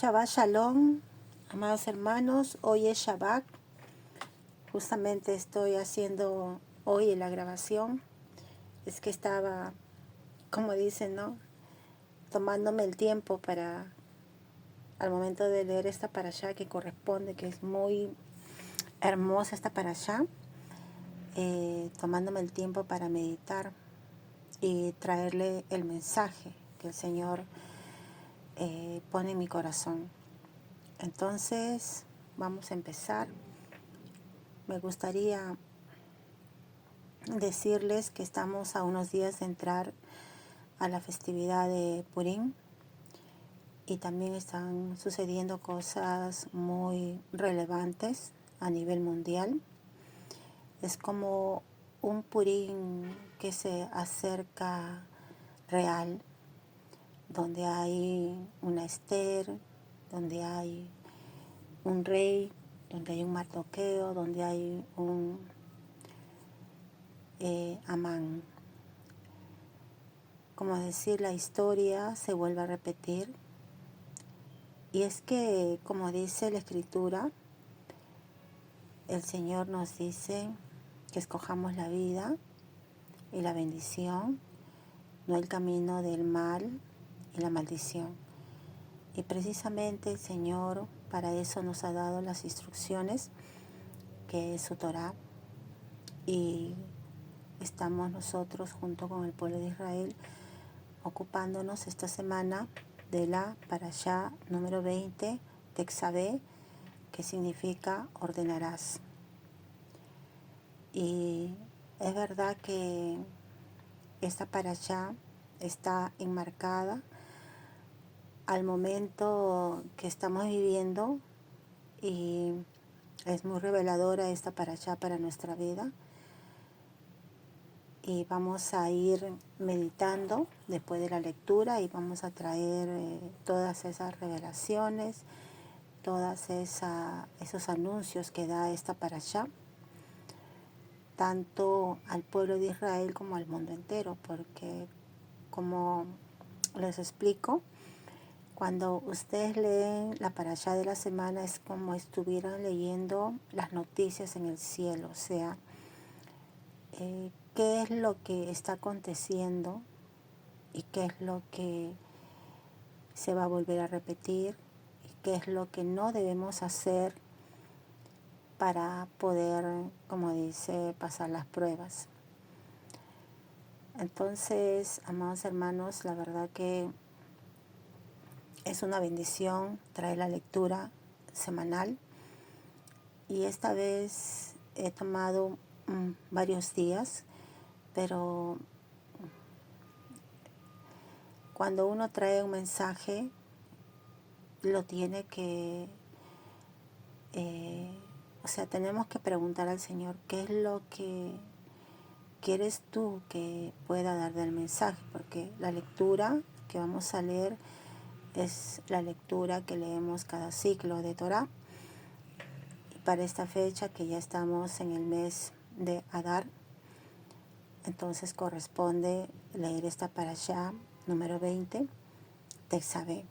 Shabbat Shalom, amados hermanos, hoy es Shabbat. Justamente estoy haciendo hoy la grabación. Es que estaba, como dicen, ¿no? Tomándome el tiempo para, al momento de leer esta parashá que corresponde, que es muy hermosa esta parashá, tomándome el tiempo para meditar y traerle el mensaje que el Señor pone en mi corazón. Entonces, vamos a empezar. Me gustaría decirles que estamos a unos días de entrar a la festividad de Purim y también están sucediendo cosas muy relevantes a nivel mundial. Es como un Purim que se acerca real, donde hay una Esther, donde hay un rey, donde hay un Mardoqueo, donde hay un Amán. Como decir, la historia se vuelve a repetir. Y es que, como dice la Escritura, el Señor nos dice que escojamos la vida y la bendición, no el camino del mal y la maldición. Y precisamente el Señor para eso nos ha dado las instrucciones, que es su Torá. Y estamos nosotros junto con el pueblo de Israel ocupándonos esta semana de la parashá número 20, Texabé, que significa ordenarás. Y es verdad que esta parashá está enmarcada al momento que estamos viviendo y es muy reveladora esta parashá para nuestra vida. Y vamos a ir meditando después de la lectura y vamos a traer todas esas revelaciones, todos esos anuncios que da esta parashá, tanto al pueblo de Israel como al mundo entero, porque como les explico, cuando ustedes leen la parashá de la semana es como estuvieran leyendo las noticias en el cielo, o sea, qué es lo que está aconteciendo y qué es lo que se va a volver a repetir y qué es lo que no debemos hacer para poder, como dice, pasar las pruebas. Entonces, amados hermanos, la verdad que es una bendición traer la lectura semanal y esta vez he tomado varios días, pero cuando uno trae un mensaje lo tiene que, o sea, tenemos que preguntar al Señor qué es lo que quieres tú que pueda dar del mensaje, porque la lectura que vamos a leer es la lectura que leemos cada ciclo de Torah. Y para esta fecha que ya estamos en el mes de Adar, entonces corresponde leer esta parashá número 20, Texabé.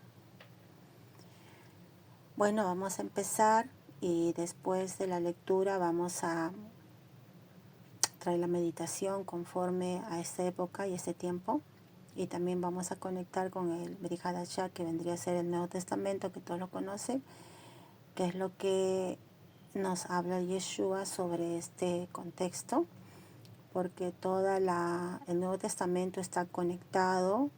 Bueno, vamos a empezar y después de la lectura vamos a traer la meditación conforme a esta época y este tiempo. Y también vamos a conectar con el Brit Hadashah, que vendría a ser el Nuevo Testamento, que todos lo conocen, que es lo que nos habla Yeshua sobre este contexto, porque el Nuevo Testamento está conectado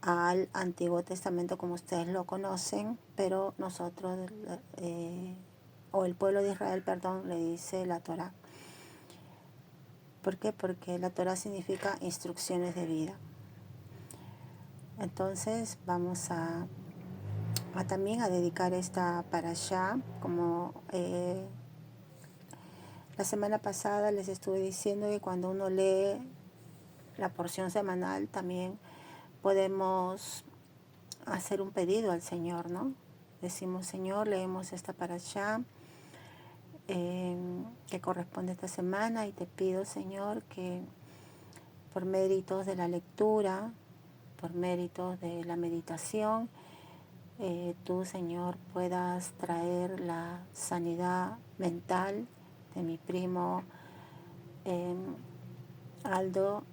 al Antiguo Testamento como ustedes lo conocen, pero nosotros, o el pueblo de Israel, perdón, le dice la Torá. ¿Por qué? Porque la Torá significa instrucciones de vida. Entonces vamos a también a dedicar esta parashá, como la semana pasada les estuve diciendo que cuando uno lee la porción semanal también podemos hacer un pedido al Señor, ¿no? Decimos, Señor, leemos esta parashá que corresponde a esta semana y te pido, Señor, que por méritos de la lectura, por méritos de la meditación, tú, Señor, puedas traer la sanidad mental de mi primo Aldo,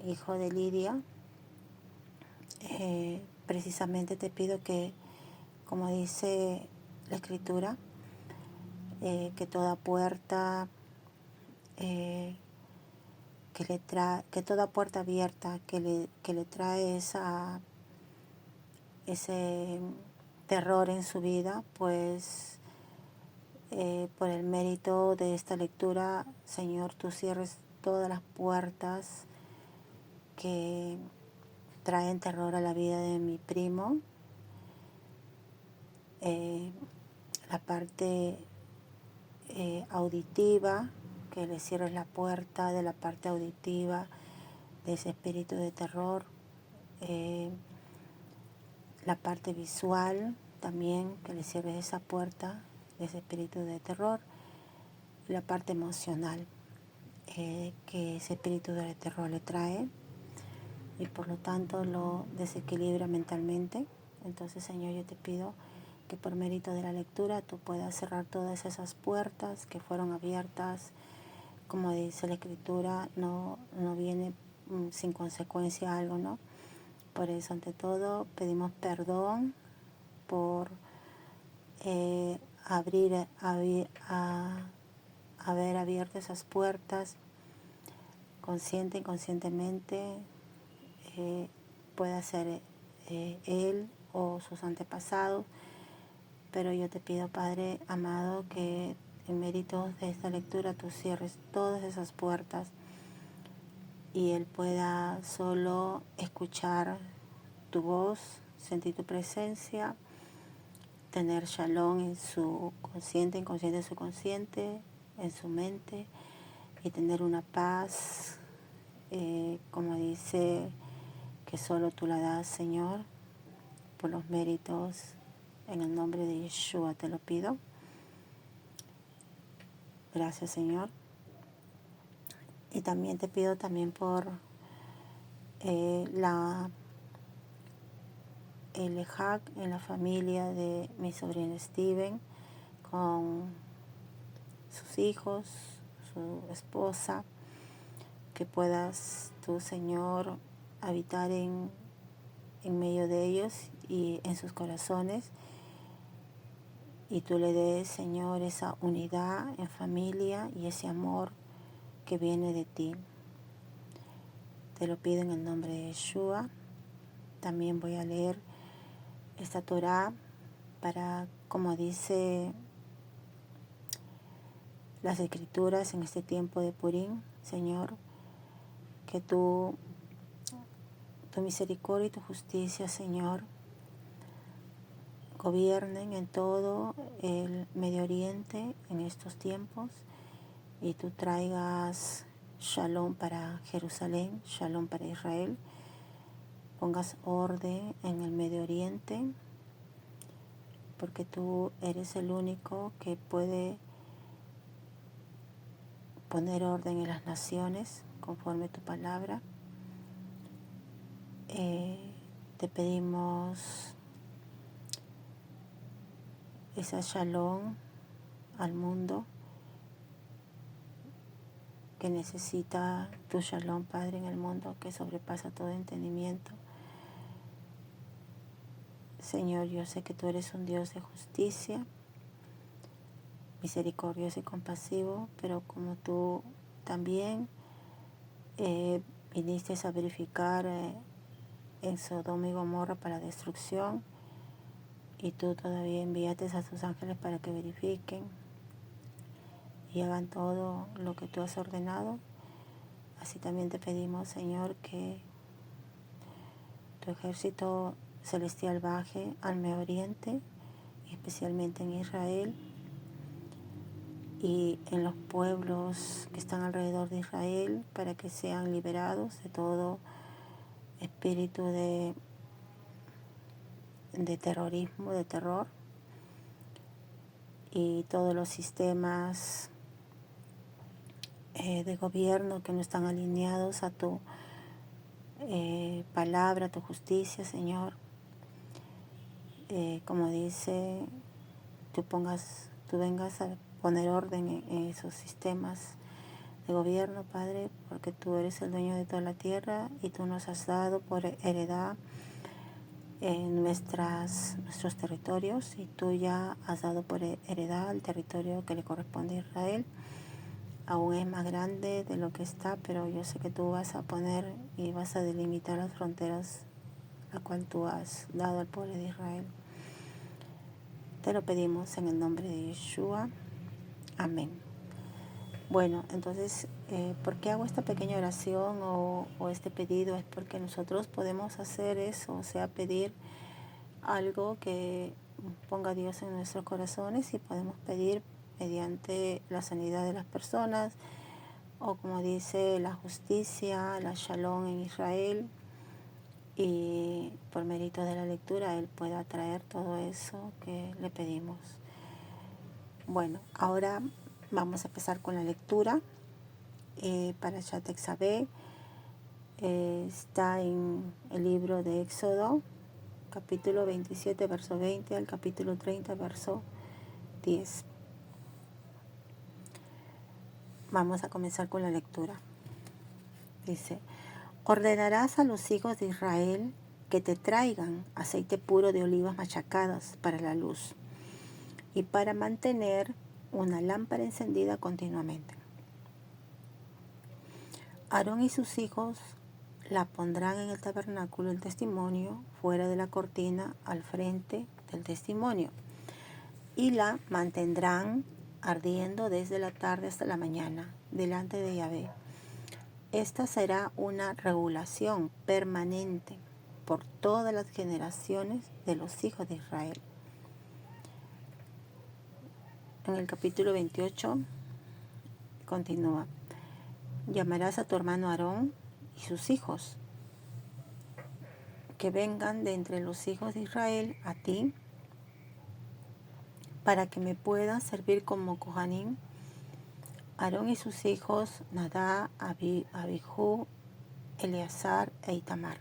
hijo de Lidia. Precisamente te pido que, como dice la Escritura, que toda puerta que toda puerta abierta que le trae ese terror en su vida, pues por el mérito de esta lectura, Señor, tú cierres todas las puertas que traen terror a la vida de mi primo. La parte auditiva, que le cierres la puerta de la parte auditiva de ese espíritu de terror. La parte visual también, que le cierres esa puerta de ese espíritu de terror. Y la parte emocional, que ese espíritu de terror le trae y por lo tanto lo desequilibra mentalmente. Entonces, Señor, yo te pido que por mérito de la lectura tú puedas cerrar todas esas puertas que fueron abiertas. Como dice la Escritura, no viene sin consecuencia algo, ¿no? Por eso, ante todo, pedimos perdón por haber abierto esas puertas consciente e inconscientemente. Puede ser él o sus antepasados, pero yo te pido, Padre amado, que en mérito de esta lectura tú cierres todas esas puertas y él pueda solo escuchar tu voz, sentir tu presencia, tener shalom en su consciente, inconsciente, subconsciente, en su mente, y tener una paz, como dice, que solo tú la das, Señor, por los méritos. En el nombre de Yeshua te lo pido. Gracias, Señor. Y también te pido también por el Ejak en la familia de mi sobrino Steven, con sus hijos, su esposa, que puedas tú, Señor, habitar en medio de ellos y en sus corazones, y tú le des, Señor, esa unidad en familia y ese amor que viene de ti. Te lo pido en el nombre de Yeshua. También voy a leer esta Torah para, como dice las Escrituras en este tiempo de Purim, Señor, que tu misericordia y tu justicia, Señor, gobiernen en todo el Medio Oriente en estos tiempos, y tú traigas shalom para Jerusalén, shalom para Israel, pongas orden en el Medio Oriente, porque tú eres el único que puede poner orden en las naciones conforme tu palabra. Te pedimos esa shalom al mundo que necesita tu shalom, Padre, en el mundo que sobrepasa todo entendimiento. Señor, yo sé que tú eres un Dios de justicia, misericordioso y compasivo, pero como tú también viniste a verificar en Sodoma y Gomorra para destrucción, y tú todavía enviaste a tus ángeles para que verifiquen y hagan todo lo que tú has ordenado. Así también te pedimos, Señor, que tu ejército celestial baje al Medio Oriente, especialmente en Israel y en los pueblos que están alrededor de Israel, para que sean liberados de todo espíritu de terrorismo, de terror, y todos los sistemas de gobierno que no están alineados a tu palabra, a tu justicia, Señor. como dice, tú vengas a poner orden en esos sistemas de gobierno, Padre, porque tú eres el dueño de toda la tierra y tú nos has dado por heredad nuestros territorios, y tú ya has dado por heredad el territorio que le corresponde a Israel. Aún es más grande de lo que está, pero yo sé que tú vas a poner y vas a delimitar las fronteras la cual tú has dado al pueblo de Israel. Te lo pedimos en el nombre de Yeshua. Amén. Bueno, entonces, ¿por qué hago esta pequeña oración o este pedido? Es porque nosotros podemos hacer eso, o sea, pedir algo que ponga a Dios en nuestros corazones, y podemos pedir mediante la sanidad de las personas, o como dice, la justicia, la shalom en Israel, y por mérito de la lectura Él pueda traer todo eso que le pedimos. Bueno, ahora vamos a empezar con la lectura. Para Exabé está en el libro de Éxodo, capítulo 27, verso 20 al capítulo 30, verso 10. Vamos a comenzar con la lectura. Dice: ordenarás a los hijos de Israel que te traigan aceite puro de olivas machacadas para la luz y para mantener una lámpara encendida continuamente. Aarón y sus hijos la pondrán en el tabernáculo del testimonio, fuera de la cortina, al frente del testimonio, y la mantendrán ardiendo desde la tarde hasta la mañana, delante de Yahvé. Esta será una regulación permanente por todas las generaciones de los hijos de Israel. En el capítulo 28 continúa: llamarás a tu hermano Aarón y sus hijos, que vengan de entre los hijos de Israel a ti, para que me puedan servir como Kohanim. Aarón y sus hijos, Nadab, Abijú, Eleazar e Itamar.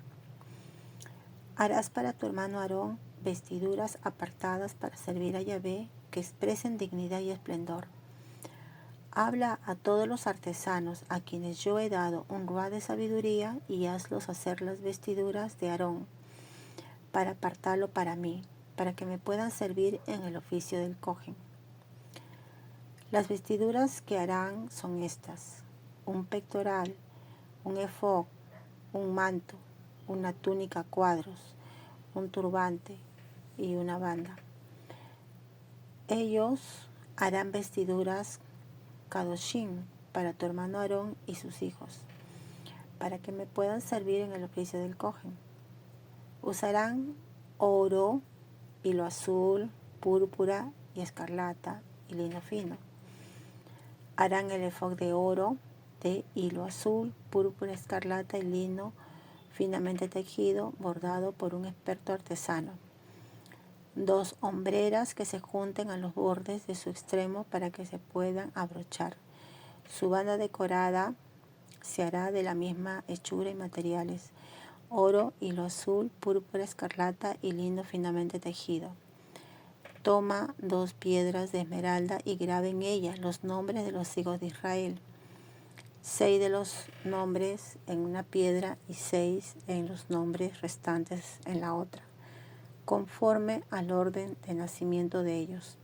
Harás para tu hermano Aarón vestiduras apartadas para servir a Yahvé, que expresen dignidad y esplendor. Habla a todos los artesanos a quienes yo he dado un ruá de sabiduría, y hazlos hacer las vestiduras de Aarón, para apartarlo para mí, para que me puedan servir en el oficio del cohen. Las vestiduras que harán son estas: un pectoral, un efod, un manto, una túnica a cuadros, un turbante y una banda. Ellos harán vestiduras kadoshim para tu hermano Aarón y sus hijos, para que me puedan servir en el oficio del cohen. Usarán oro, hilo azul, púrpura y escarlata y lino fino. Harán el efod de oro, de hilo azul, púrpura, escarlata y lino finamente tejido, bordado por un experto artesano. 2 hombreras que se junten a los bordes de su extremo para que se puedan abrochar. Su banda decorada se hará de la misma hechura y materiales: oro, hilo azul, púrpura, escarlata y lino finamente tejido. Toma 2 piedras de esmeralda y graba en ellas los nombres de los hijos de Israel. 6 de los nombres en una piedra y 6 en los nombres restantes en la otra, conforme al orden de nacimiento de ellos.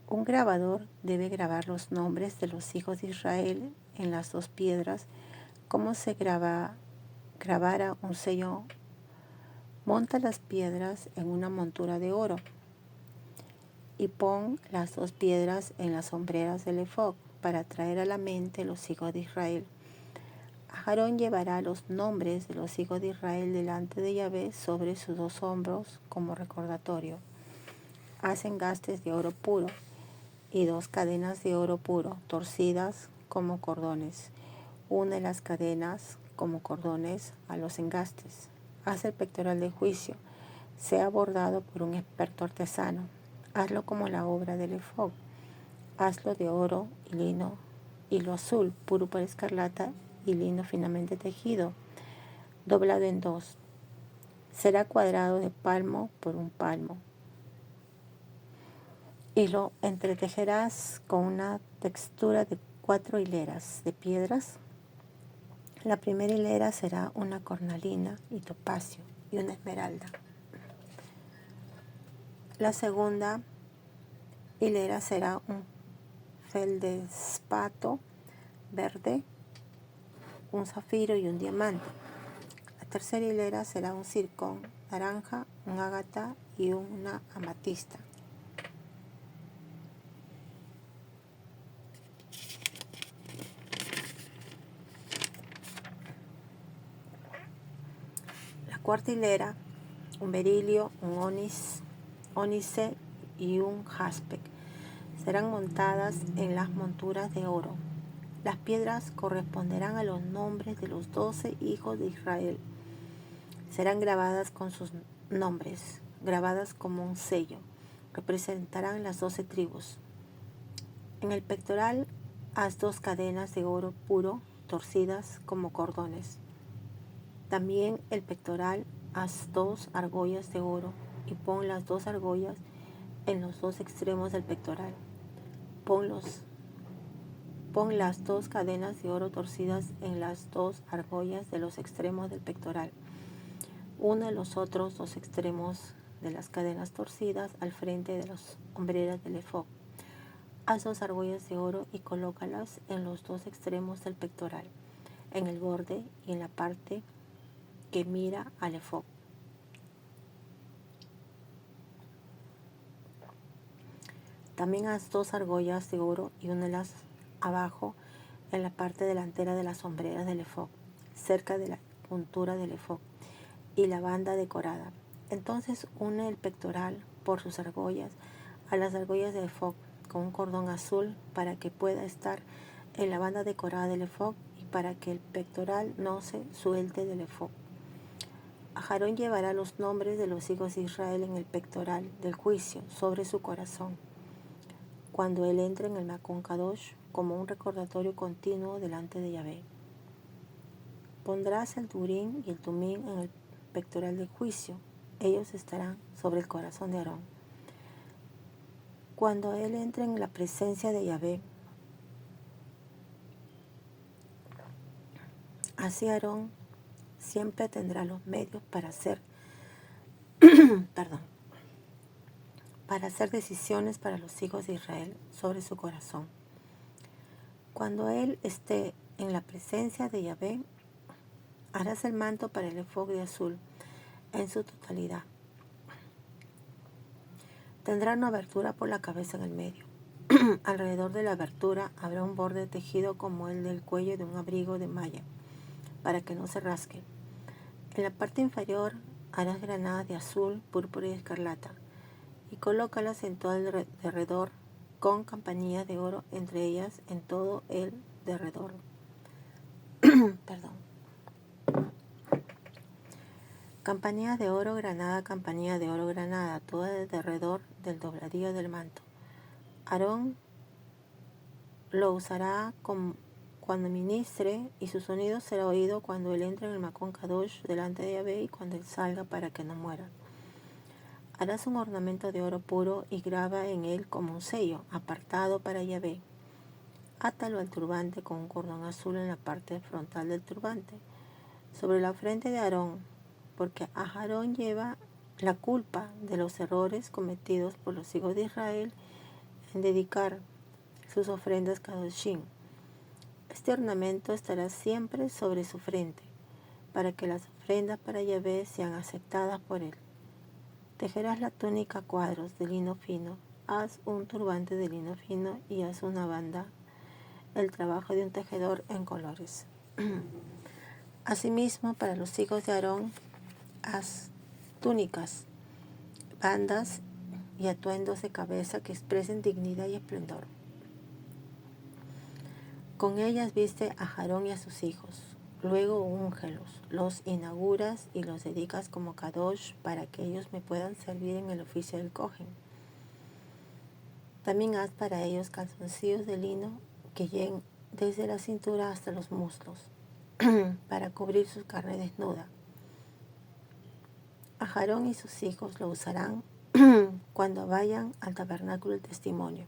Un grabador debe grabar los nombres de los hijos de Israel en las 2 piedras, como se grabara un sello. Monta las piedras en una montura de oro y pon las 2 piedras en las hombreras del efod, para traer a la mente los hijos de Israel. Aarón llevará los nombres de los hijos de Israel delante de Yahvé sobre sus 2 hombros como recordatorio. Haz engastes de oro puro y 2 cadenas de oro puro, torcidas como cordones. Une las cadenas como cordones a los engastes. Haz el pectoral de juicio, sea bordado por un experto artesano. Hazlo como la obra del efod. Hazlo de oro y lino, hilo azul, púrpura, escarlata y lino finamente tejido, doblado en 2. Será cuadrado de palmo por un palmo. Y lo entretejerás con una textura de 4 hileras de piedras. La primera hilera será una cornalina y topacio y una esmeralda. La segunda hilera será un feldespato verde, un zafiro y un diamante. La tercera hilera será un zircón naranja, un ágata y una amatista. La cuarta hilera, un berilio, un ónice y un jaspe. Serán montadas en las monturas de oro. Las piedras corresponderán a los nombres de los 12 hijos de Israel. Serán grabadas con sus nombres, grabadas como un sello. Representarán las 12 tribus. En el pectoral haz 2 cadenas de oro puro torcidas como cordones. También el pectoral haz 2 argollas de oro y pon las 2 argollas en los 2 extremos del pectoral. Pon las 2 cadenas de oro torcidas en las 2 argollas de los extremos del pectoral. Une los otros 2 extremos de las cadenas torcidas al frente de las hombreras del efod. Haz 2 argollas de oro y colócalas en los 2 extremos del pectoral, en el borde y en la parte que mira al efod. También haz 2 argollas de oro y únelas abajo en la parte delantera de las hombreras del efod, cerca de la puntura del efod y la banda decorada. Entonces une el pectoral por sus argollas a las argollas del efod con un cordón azul para que pueda estar en la banda decorada del efod y para que el pectoral no se suelte del efod. Aarón llevará los nombres de los hijos de Israel en el pectoral del juicio sobre su corazón, cuando él entre en el Makon Kadosh, como un recordatorio continuo delante de Yahvé. Pondrás el Turín y el Tumín en el pectoral del juicio. Ellos estarán sobre el corazón de Aarón. Cuando él entre en la presencia de Yahvé, así Aarón siempre tendrá los medios para hacer decisiones para los hijos de Israel sobre su corazón. Cuando él esté en la presencia de Yahvé, harás el manto para el efod de azul en su totalidad. Tendrá una abertura por la cabeza en el medio. Alrededor de la abertura habrá un borde tejido como el del cuello de un abrigo de malla, para que no se rasgue. En la parte inferior harás granadas de azul, púrpura y escarlata, y colócalas en todo el derredor con campanillas de oro entre ellas en todo el derredor. Campanillas de oro, granada, campanilla de oro, granada, todo el derredor del dobladillo del manto. Aarón lo usará cuando ministre, y su sonido será oído cuando él entre en el Makon Kadosh delante de Yahvé y cuando él salga, para que no muera. Harás un ornamento de oro puro y graba en él como un sello, apartado para Yahvé. Átalo al turbante con un cordón azul en la parte frontal del turbante, sobre la frente de Aarón, porque Aarón lleva la culpa de los errores cometidos por los hijos de Israel en dedicar sus ofrendas Kadoshim. Este ornamento estará siempre sobre su frente, para que las ofrendas para Yahvé sean aceptadas por él. Tejerás la túnica a cuadros de lino fino, haz un turbante de lino fino y haz una banda, el trabajo de un tejedor en colores. Asimismo, para los hijos de Aarón, haz túnicas, bandas y atuendos de cabeza que expresen dignidad y esplendor. Con ellas viste a Aarón y a sus hijos. Luego úngelos, los inauguras y los dedicas como Kadosh para que ellos me puedan servir en el oficio del Kohen. También haz para ellos calzoncillos de lino que lleguen desde la cintura hasta los muslos, para cubrir su carne desnuda. Aarón y sus hijos lo usarán cuando vayan al tabernáculo del testimonio.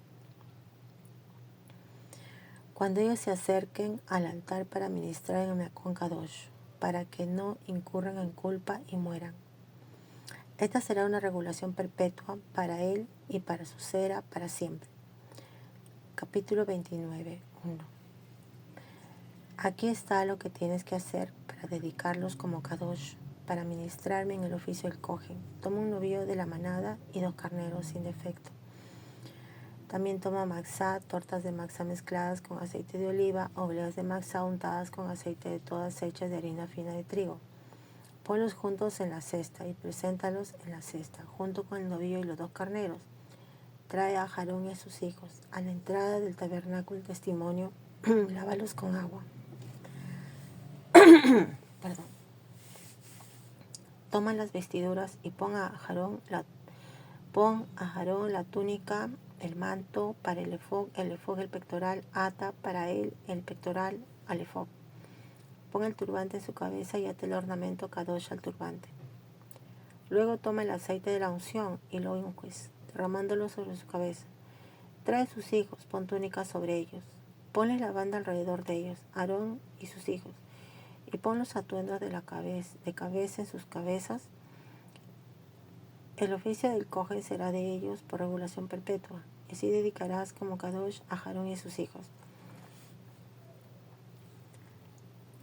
Cuando ellos se acerquen al altar para ministrar en el Mekón Kadosh, para que no incurran en culpa y mueran. Esta será una regulación perpetua para él y para su cera para siempre. Capítulo 29, 1. Aquí está lo que tienes que hacer para dedicarlos como Kadosh, para ministrarme en el oficio del Kohen. Toma un novillo de la manada y 2 carneros sin defecto. También toma matzá, tortas de matzá mezcladas con aceite de oliva, obleas de matzá untadas con aceite de todas hechas de harina fina de trigo. Ponlos juntos en la cesta y preséntalos en la cesta, junto con el novillo y los 2 carneros. Trae a Aarón y a sus hijos a la entrada del tabernáculo del testimonio, lávalos con agua. Perdón. Toma las vestiduras y pon a Aarón la túnica, el manto para el efod el pectoral, ata para él el pectoral al efod. Pon el turbante en su cabeza y ate el ornamento kadosh al turbante. Luego toma el aceite de la unción y lo unges, derramándolo sobre su cabeza. Trae a sus hijos, pon túnicas sobre ellos. Ponle la banda alrededor de ellos, Aarón y sus hijos, y pon los atuendos de cabeza en sus cabezas. El oficio del Kohen será de ellos por regulación perpetua, y así dedicarás como Kadosh a Aarón y a sus hijos.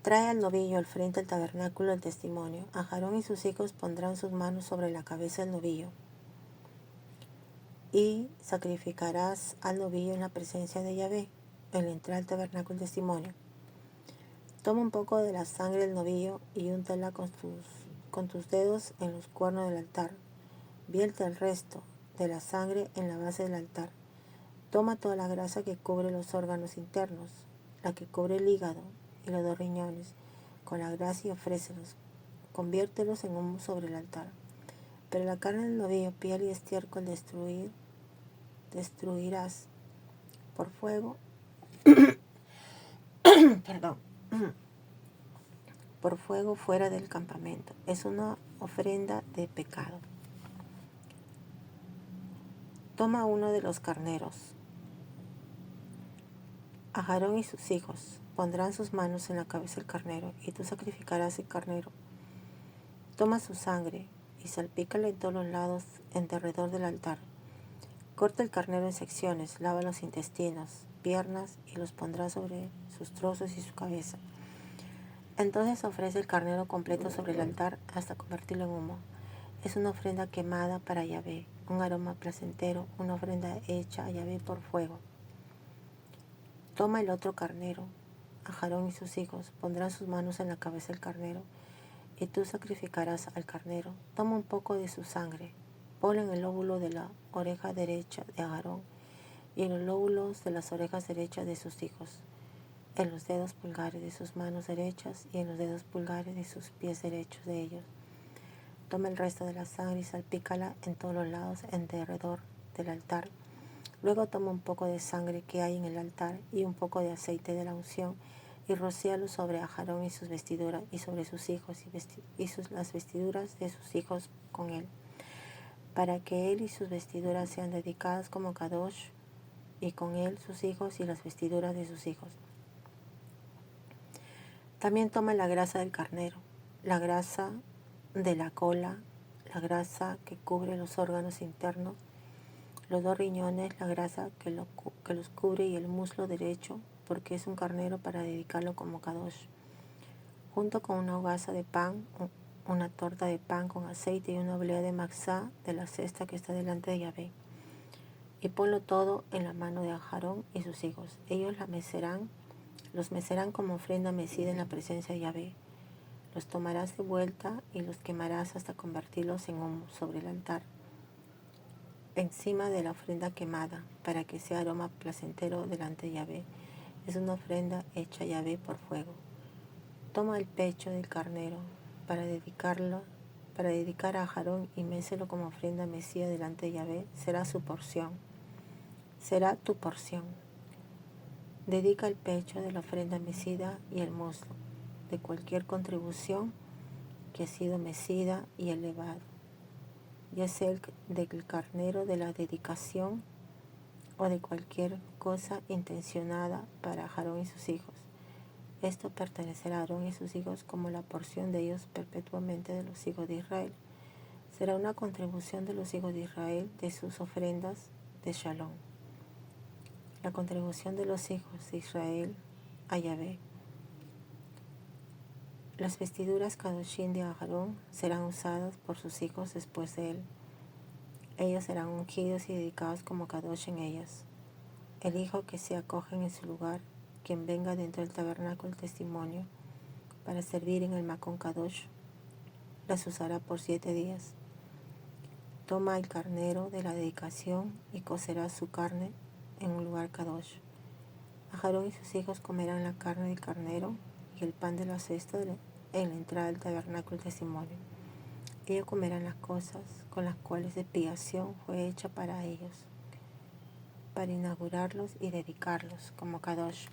Trae al novillo al frente del tabernáculo del testimonio. Aarón y sus hijos pondrán sus manos sobre la cabeza del novillo, y sacrificarás al novillo en la presencia de Yahvé, en la entrada del tabernáculo del testimonio. Toma un poco de la sangre del novillo y úntala con tus dedos en los cuernos del altar. Vierte el resto de la sangre en la base del altar. Toma toda la grasa que cubre los órganos internos, la que cubre el hígado y los 2 riñones, con la grasa y ofrécelos. Conviértelos en humo sobre el altar. Pero la carne del novillo, piel y estiércol destruirás por fuego. Perdón. Por fuego fuera del campamento. Es una ofrenda de pecado. Toma uno de los carneros. Aarón y sus hijos pondrán sus manos en la cabeza del carnero, y tú sacrificarás el carnero. Toma su sangre y salpícala en todos los lados en derredor del altar. Corta el carnero en secciones, lava los intestinos, piernas, y los pondrá sobre sus trozos y su cabeza. Entonces ofrece el carnero completo sobre el altar hasta convertirlo en humo. Es una ofrenda quemada para Yahvé, un aroma placentero, una ofrenda hecha a Yahvé por fuego. Toma el otro carnero. Aarón y sus hijos pondrán sus manos en la cabeza del carnero, y tú sacrificarás al carnero. Toma un poco de su sangre, ponlo en el lóbulo de la oreja derecha de Aarón y en los lóbulos de las orejas derechas de sus hijos, en los dedos pulgares de sus manos derechas y en los dedos pulgares de sus pies derechos de ellos. Toma el resto de la sangre y salpícala en todos los lados en derredor del altar. Luego toma un poco de sangre que hay en el altar y un poco de aceite de la unción y rocíalo sobre Aarón y sus vestiduras y sobre sus hijos las vestiduras de sus hijos con él, para que él y sus vestiduras sean dedicadas como Kadosh, y con él sus hijos y las vestiduras de sus hijos. También toma la grasa del carnero, la grasa de la cola, la grasa que cubre los órganos internos, los 2 riñones, la grasa que los cubre y el muslo derecho, porque es un carnero para dedicarlo como Kadosh, junto con una hogaza de pan, una torta de pan con aceite y una oblea de matzá de la cesta que está delante de Yahvé. Y ponlo todo en la mano de Aarón y sus hijos. Ellos los mecerán como ofrenda mecida en la presencia de Yahvé. Los tomarás de vuelta y los quemarás hasta convertirlos en humo sobre el altar, encima de la ofrenda quemada, para que sea aroma placentero delante de Yahvé. Es una ofrenda hecha a Yahvé por fuego. Toma el pecho del carnero para dedicar a Aarón y mécelo como ofrenda mecida delante de Yahvé. Será su porción. Será tu porción. Dedica el pecho de la ofrenda mecida y el muslo de cualquier contribución que ha sido mecida y elevado ya sea del carnero de la dedicación o de cualquier cosa intencionada para Aarón y sus hijos. Esto pertenecerá a Aarón y sus hijos como la porción de ellos perpetuamente de los hijos de Israel. Será una contribución de los hijos de Israel de sus ofrendas de Shalom. La contribución de los hijos de Israel a Yahvé. Las vestiduras Kadoshim de Aarón serán usadas por sus hijos después de él. Ellos serán ungidos y dedicados como Kadosh en ellas. El hijo que se acoge en su lugar, quien venga dentro del tabernáculo del testimonio para servir en el Makon Kadosh, las usará por 7 días. Toma el carnero de la dedicación y cocerá su carne en un lugar Kadosh. Aarón y sus hijos comerán la carne del carnero y el pan de la cesta en la entrada del tabernáculo del testimonio. Ellos comerán las cosas con las cuales expiación fue hecha para ellos, para inaugurarlos y dedicarlos como Kadosh.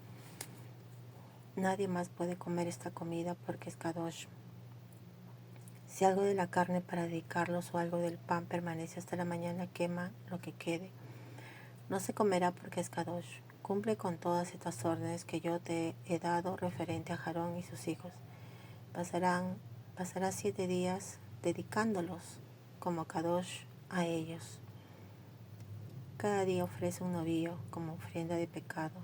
Nadie más puede comer esta comida porque es Kadosh. Si algo de la carne para dedicarlos o algo del pan permanece hasta la mañana, quema lo que quede. No se comerá porque es Kadosh. Cumple con todas estas órdenes que yo te he dado referente a Aarón y sus hijos. Pasará 7 días dedicándolos como Kadosh a ellos. Cada día ofrece un novillo como ofrenda de pecado,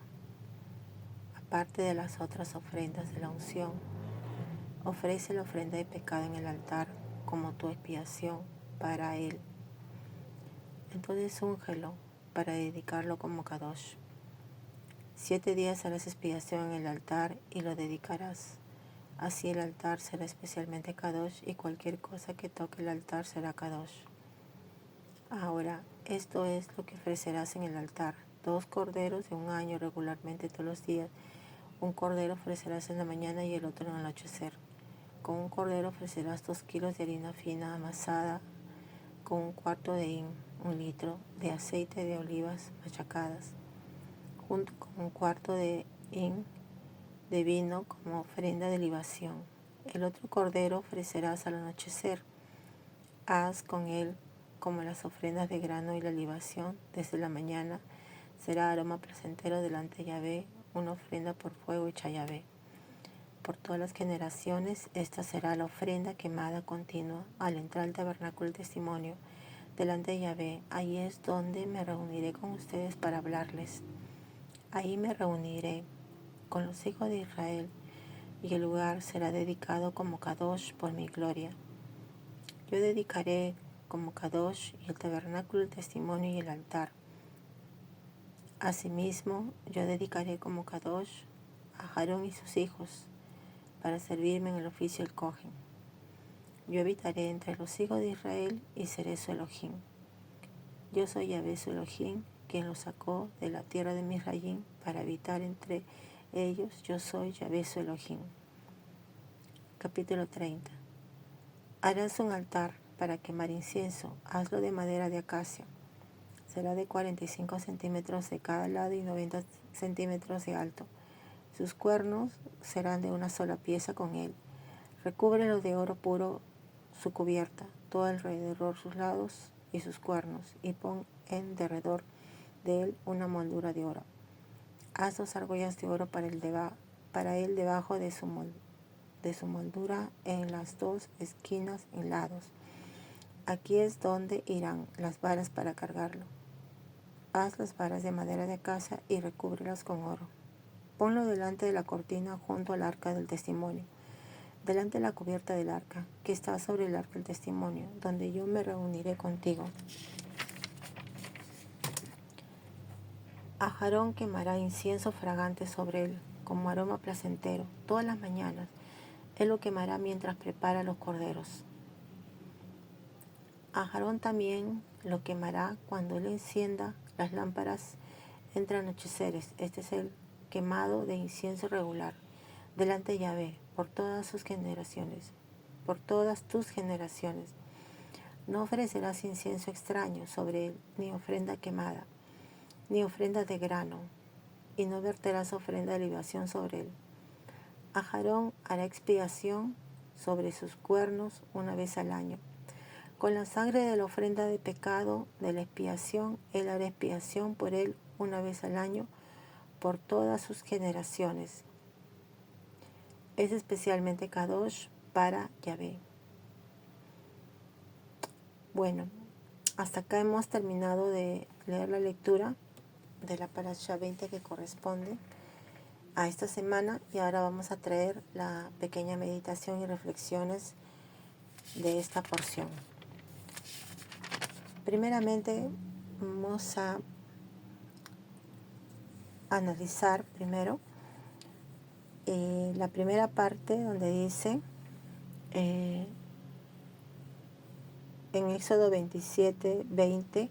aparte de las otras ofrendas de la unción. Ofrece la ofrenda de pecado en el altar como tu expiación para él. Entonces úngelo para dedicarlo como Kadosh. 7 días harás expiación en el altar y lo dedicarás. Así el altar será especialmente Kadosh y cualquier cosa que toque el altar será Kadosh. Ahora, esto es lo que ofrecerás en el altar: 2 corderos de 1 año regularmente todos los días. Un cordero ofrecerás en la mañana y el otro en el anochecer. Con un cordero ofrecerás 2 kilos de harina fina amasada con 1/4 de hin, 1 litro de aceite de olivas machacadas, junto con 1/4 de hin de vino como ofrenda de libación. El otro cordero ofrecerás al anochecer. Haz con él como las ofrendas de grano y la libación desde la mañana. Será aroma placentero delante de Yahvé, una ofrenda por fuego hecha a Yahvé. Por todas las generaciones, esta será la ofrenda quemada continua al entrar al tabernáculo del testimonio delante de Yahvé. Ahí es donde me reuniré con ustedes para hablarles. Ahí me reuniré con los hijos de Israel, y el lugar será dedicado como Kadosh por mi gloria. Yo dedicaré como Kadosh y el tabernáculo del testimonio y el altar. Asimismo, yo dedicaré como Kadosh a Aarón y sus hijos para servirme en el oficio del Kohen. Yo habitaré entre los hijos de Israel y seré su Elohim. Yo soy Yahvé su Elohim, quien los sacó de la tierra de Misraim para habitar entre ellos. Yo soy Yahvé su Elohim. Capítulo 30. Harás un altar para quemar incienso. Hazlo de madera de acacia. Será de 45 centímetros de cada lado y 90 centímetros de alto. Sus cuernos serán de una sola pieza con él. Recúbrelo de oro puro su cubierta, todo alrededor sus lados y sus cuernos, y pon en derredor de él una moldura de oro. Haz 2 argollas de oro para él debajo de su moldura en las 2 esquinas en lados. Aquí es donde irán las varas para cargarlo. Haz las varas de madera de acacia y recúbrelas con oro. Ponlo delante de la cortina junto al arca del testimonio, delante de la cubierta del arca, que está sobre el arca del testimonio, donde yo me reuniré contigo. Aarón quemará incienso fragante sobre él, como aroma placentero, todas las mañanas. Él lo quemará mientras prepara los corderos. Aarón también lo quemará cuando él encienda las lámparas entre anocheceres. Este es el quemado de incienso regular delante de Yahvé por todas sus generaciones, por todas tus generaciones. No ofrecerás incienso extraño sobre él, ni ofrenda quemada, ni ofrenda de grano, y no verterás ofrenda de libación sobre él. Aarón hará expiación sobre sus cuernos 1 vez al año. Con la sangre de la ofrenda de pecado, de la expiación, él hará expiación por él una vez al año, por todas sus generaciones. Es especialmente Kadosh para Yahvé. Bueno, hasta acá hemos terminado de leer la lectura de la Parashá 20 que corresponde a esta semana, y ahora vamos a traer la pequeña meditación y reflexiones de esta porción. Primeramente vamos a analizar primero la primera parte donde dice en Éxodo 27, 20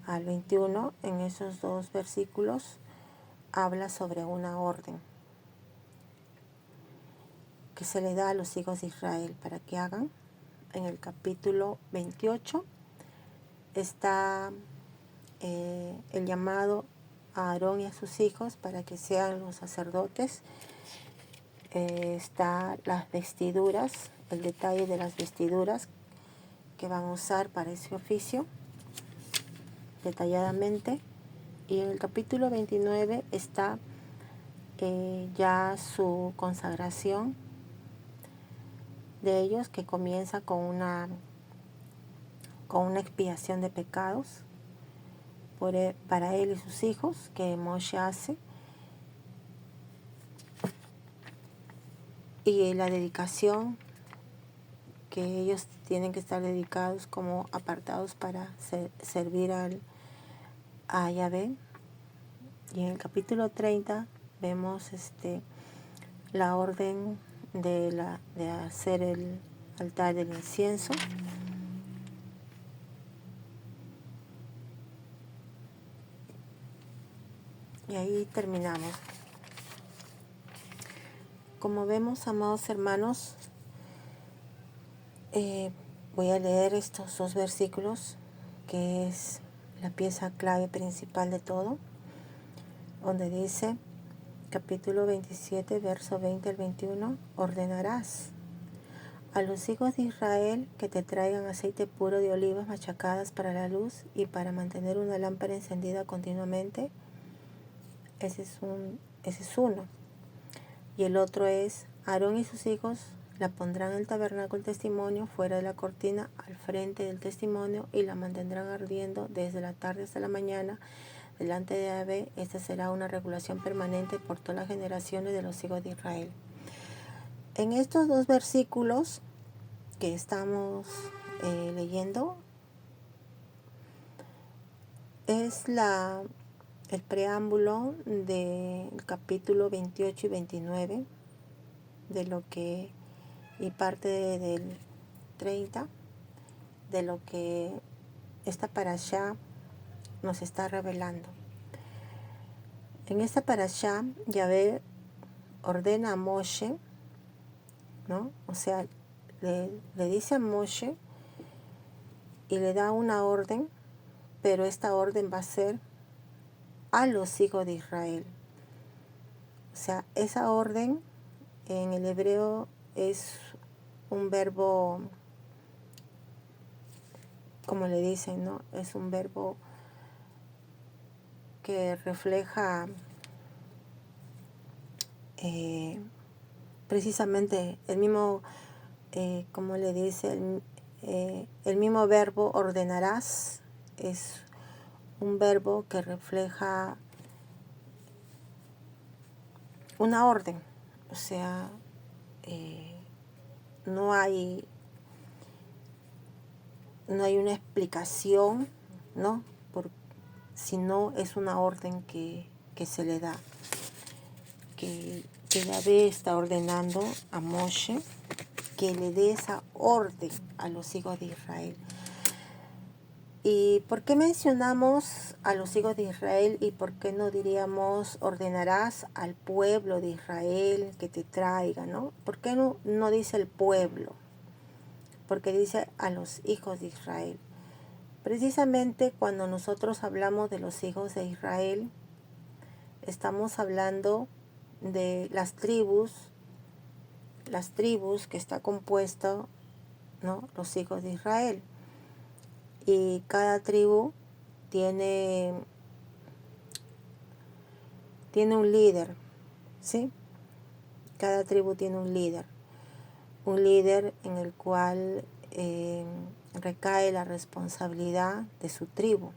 al 21, en esos dos versículos habla sobre una orden que se le da a los hijos de Israel para que hagan. En el capítulo 28 está el llamado a Aarón y a sus hijos para que sean los sacerdotes. Está las vestiduras, el detalle de las vestiduras que van a usar para ese oficio detalladamente. Y en el capítulo 29 está ya su consagración de ellos, que comienza con una expiación de pecados para él y sus hijos, que Moshe hace, y la dedicación, que ellos tienen que estar dedicados como apartados para servir a Yahvé. Y en el capítulo 30 vemos la orden de hacer el altar del incienso. Y ahí terminamos. Como vemos, amados hermanos, voy a leer estos dos versículos, que es la pieza clave principal de todo, donde dice, capítulo 27, verso 20 al 21, ordenarás a los hijos de Israel que te traigan aceite puro de olivas machacadas para la luz y para mantener una lámpara encendida continuamente. Ese es uno. Y el otro es, Aarón y sus hijos la pondrán en el tabernáculo del testimonio fuera de la cortina al frente del testimonio y la mantendrán ardiendo desde la tarde hasta la mañana delante de Yahvé. Esta será una regulación permanente por todas las generaciones de los hijos de Israel. En estos dos versículos que estamos leyendo es el preámbulo del capítulo 28 y 29 de lo que, y parte del 30, de lo que esta parashá nos está revelando. En esta parashá Yahvé ordena a Moshe, ¿no? O sea, le dice a Moshe y le da una orden, pero esta orden va a ser a los hijos de Israel. O sea, esa orden en el hebreo es un verbo, como le dicen, ¿no? Es un verbo que refleja precisamente el mismo, como le dice, el mismo verbo ordenarás. Es un verbo que refleja una orden. O sea, no hay una explicación, ¿no? Sino es una orden que se le da, que Yahvé está ordenando a Moshe que le dé esa orden a los hijos de Israel. ¿Y por qué mencionamos a los hijos de Israel y por qué no diríamos ordenarás al pueblo de Israel que te traiga, ¿no? ¿Por qué no dice el pueblo? Porque dice a los hijos de Israel. Precisamente cuando nosotros hablamos de los hijos de Israel, estamos hablando de las tribus que está compuesto ¿no? Los hijos de Israel. Y cada tribu tiene un líder, ¿sí? Cada tribu tiene un líder en el cual recae la responsabilidad de su tribu.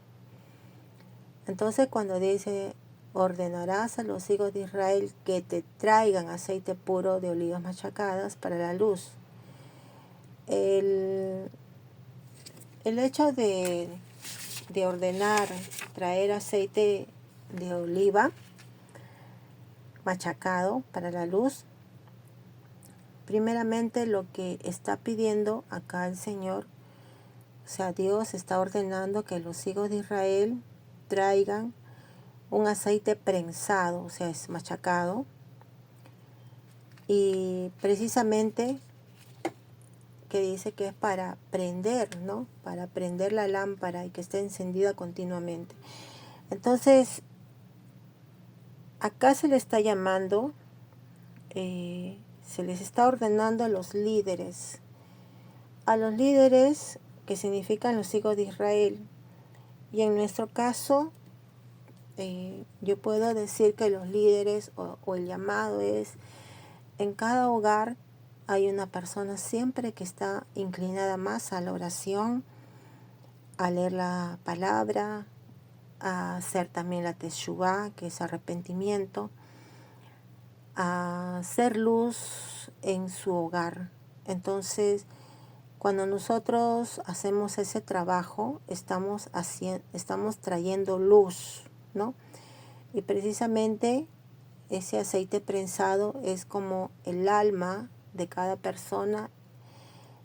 Entonces cuando dice, ordenarás a los hijos de Israel que te traigan aceite puro de olivas machacadas para la luz. El hecho de ordenar traer aceite de oliva machacado para la luz, primeramente lo que está pidiendo acá el Señor, o sea, Dios está ordenando que los hijos de Israel traigan un aceite prensado, o sea, es machacado, y precisamente que dice que es para prender, ¿no? Para prender la lámpara y que esté encendida continuamente. Entonces, acá se le está llamando, se les está ordenando a los líderes que significan los hijos de Israel. Y en nuestro caso, yo puedo decir que los líderes o el llamado es, en cada hogar hay una persona siempre que está inclinada más a la oración, a leer la palabra, a hacer también la teshuvá, que es arrepentimiento, a hacer luz en su hogar. Entonces, cuando nosotros hacemos ese trabajo, estamos trayendo luz, ¿no? Y precisamente ese aceite prensado es como el alma de cada persona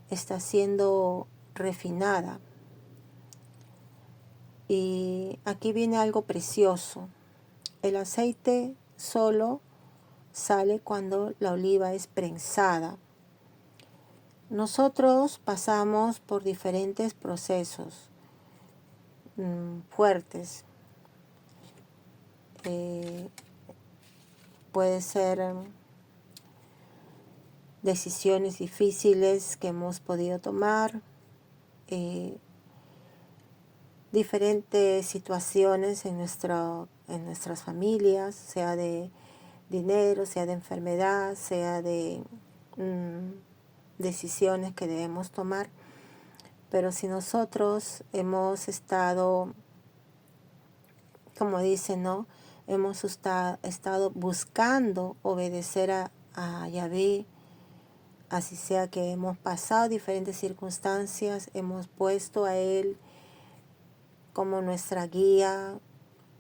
está siendo refinada. Y aquí viene algo precioso. El aceite solo sale cuando la oliva es prensada. Nosotros pasamos por diferentes procesos fuertes. Puede ser decisiones difíciles que hemos podido tomar, diferentes situaciones en nuestras familias, sea de dinero, sea de enfermedad, sea de decisiones que debemos tomar. Pero si nosotros hemos estado, como dicen, ¿no? Hemos estado buscando obedecer a Yahvé, así sea que hemos pasado diferentes circunstancias, hemos puesto a Él como nuestra guía,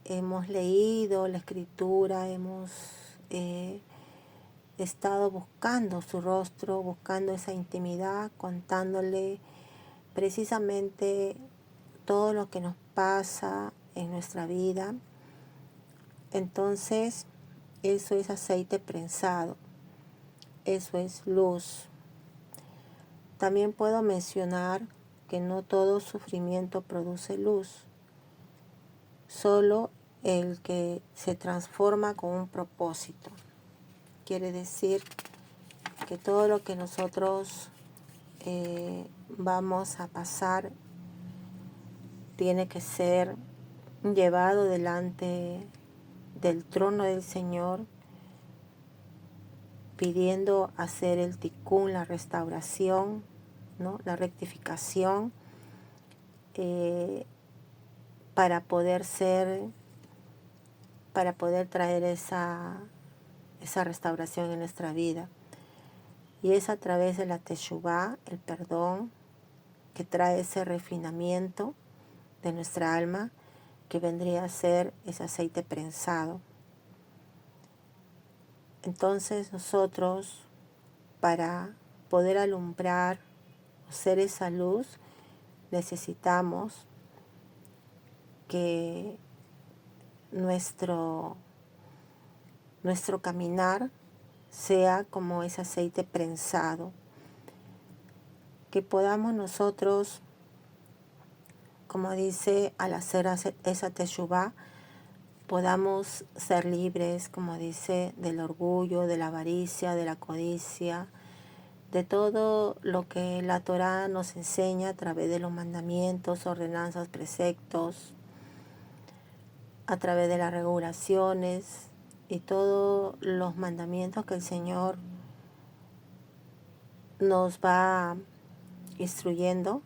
hemos leído la escritura, hemos estado buscando su rostro, buscando esa intimidad, contándole precisamente todo lo que nos pasa en nuestra vida. Entonces, eso es aceite prensado, eso es luz. También puedo mencionar que no todo sufrimiento produce luz, solo el que se transforma con un propósito. Quiere decir que todo lo que nosotros vamos a pasar tiene que ser llevado delante del trono del Señor, pidiendo hacer el tikkun, la restauración, ¿no? La rectificación, para poder traer esa restauración en nuestra vida. Y es a través de la teshuvá, el perdón, que trae ese refinamiento de nuestra alma, que vendría a ser ese aceite prensado. Entonces nosotros, para poder alumbrar o ser esa luz, necesitamos que nuestro caminar sea como ese aceite prensado, que podamos nosotros, como dice, al hacer esa teshuvá, podamos ser libres, como dice, del orgullo, de la avaricia, de la codicia, de todo lo que la Torá nos enseña a través de los mandamientos, ordenanzas, preceptos, a través de las regulaciones y todos los mandamientos que el Señor nos va instruyendo.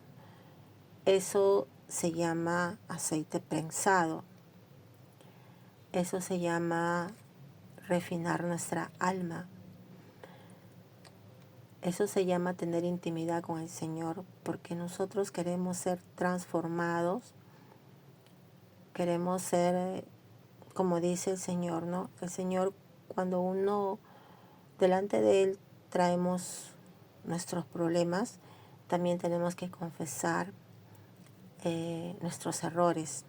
Eso se llama aceite prensado. Eso se llama refinar nuestra alma. Eso se llama tener intimidad con el Señor, porque nosotros queremos ser transformados, queremos ser, como dice el Señor, ¿no? El Señor, cuando uno, delante de Él traemos nuestros problemas, también tenemos que confesar nuestros errores,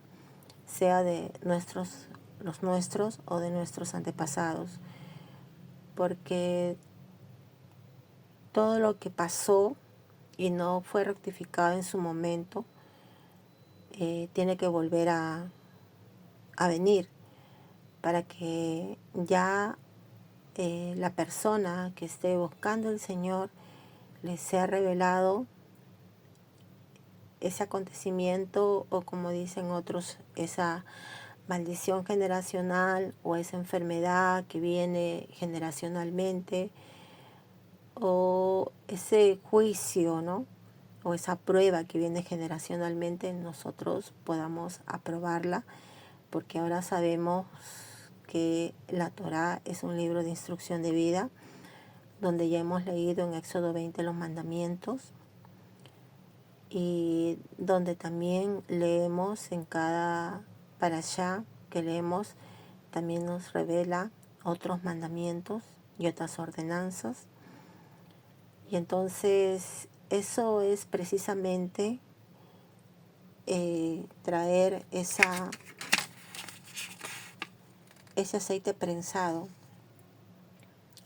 sea de los nuestros o de nuestros antepasados, porque todo lo que pasó y no fue rectificado en su momento tiene que volver a venir para que ya la persona que esté buscando al Señor le sea revelado ese acontecimiento, o como dicen otros, esa maldición generacional o esa enfermedad que viene generacionalmente, o ese juicio, ¿no? O esa prueba que viene generacionalmente, nosotros podamos aprobarla, porque ahora sabemos que la Torá es un libro de instrucción de vida, donde ya hemos leído en Éxodo 20 los mandamientos, y donde también leemos en cada parashá que leemos, también nos revela otros mandamientos y otras ordenanzas. Y entonces eso es precisamente traer ese aceite prensado.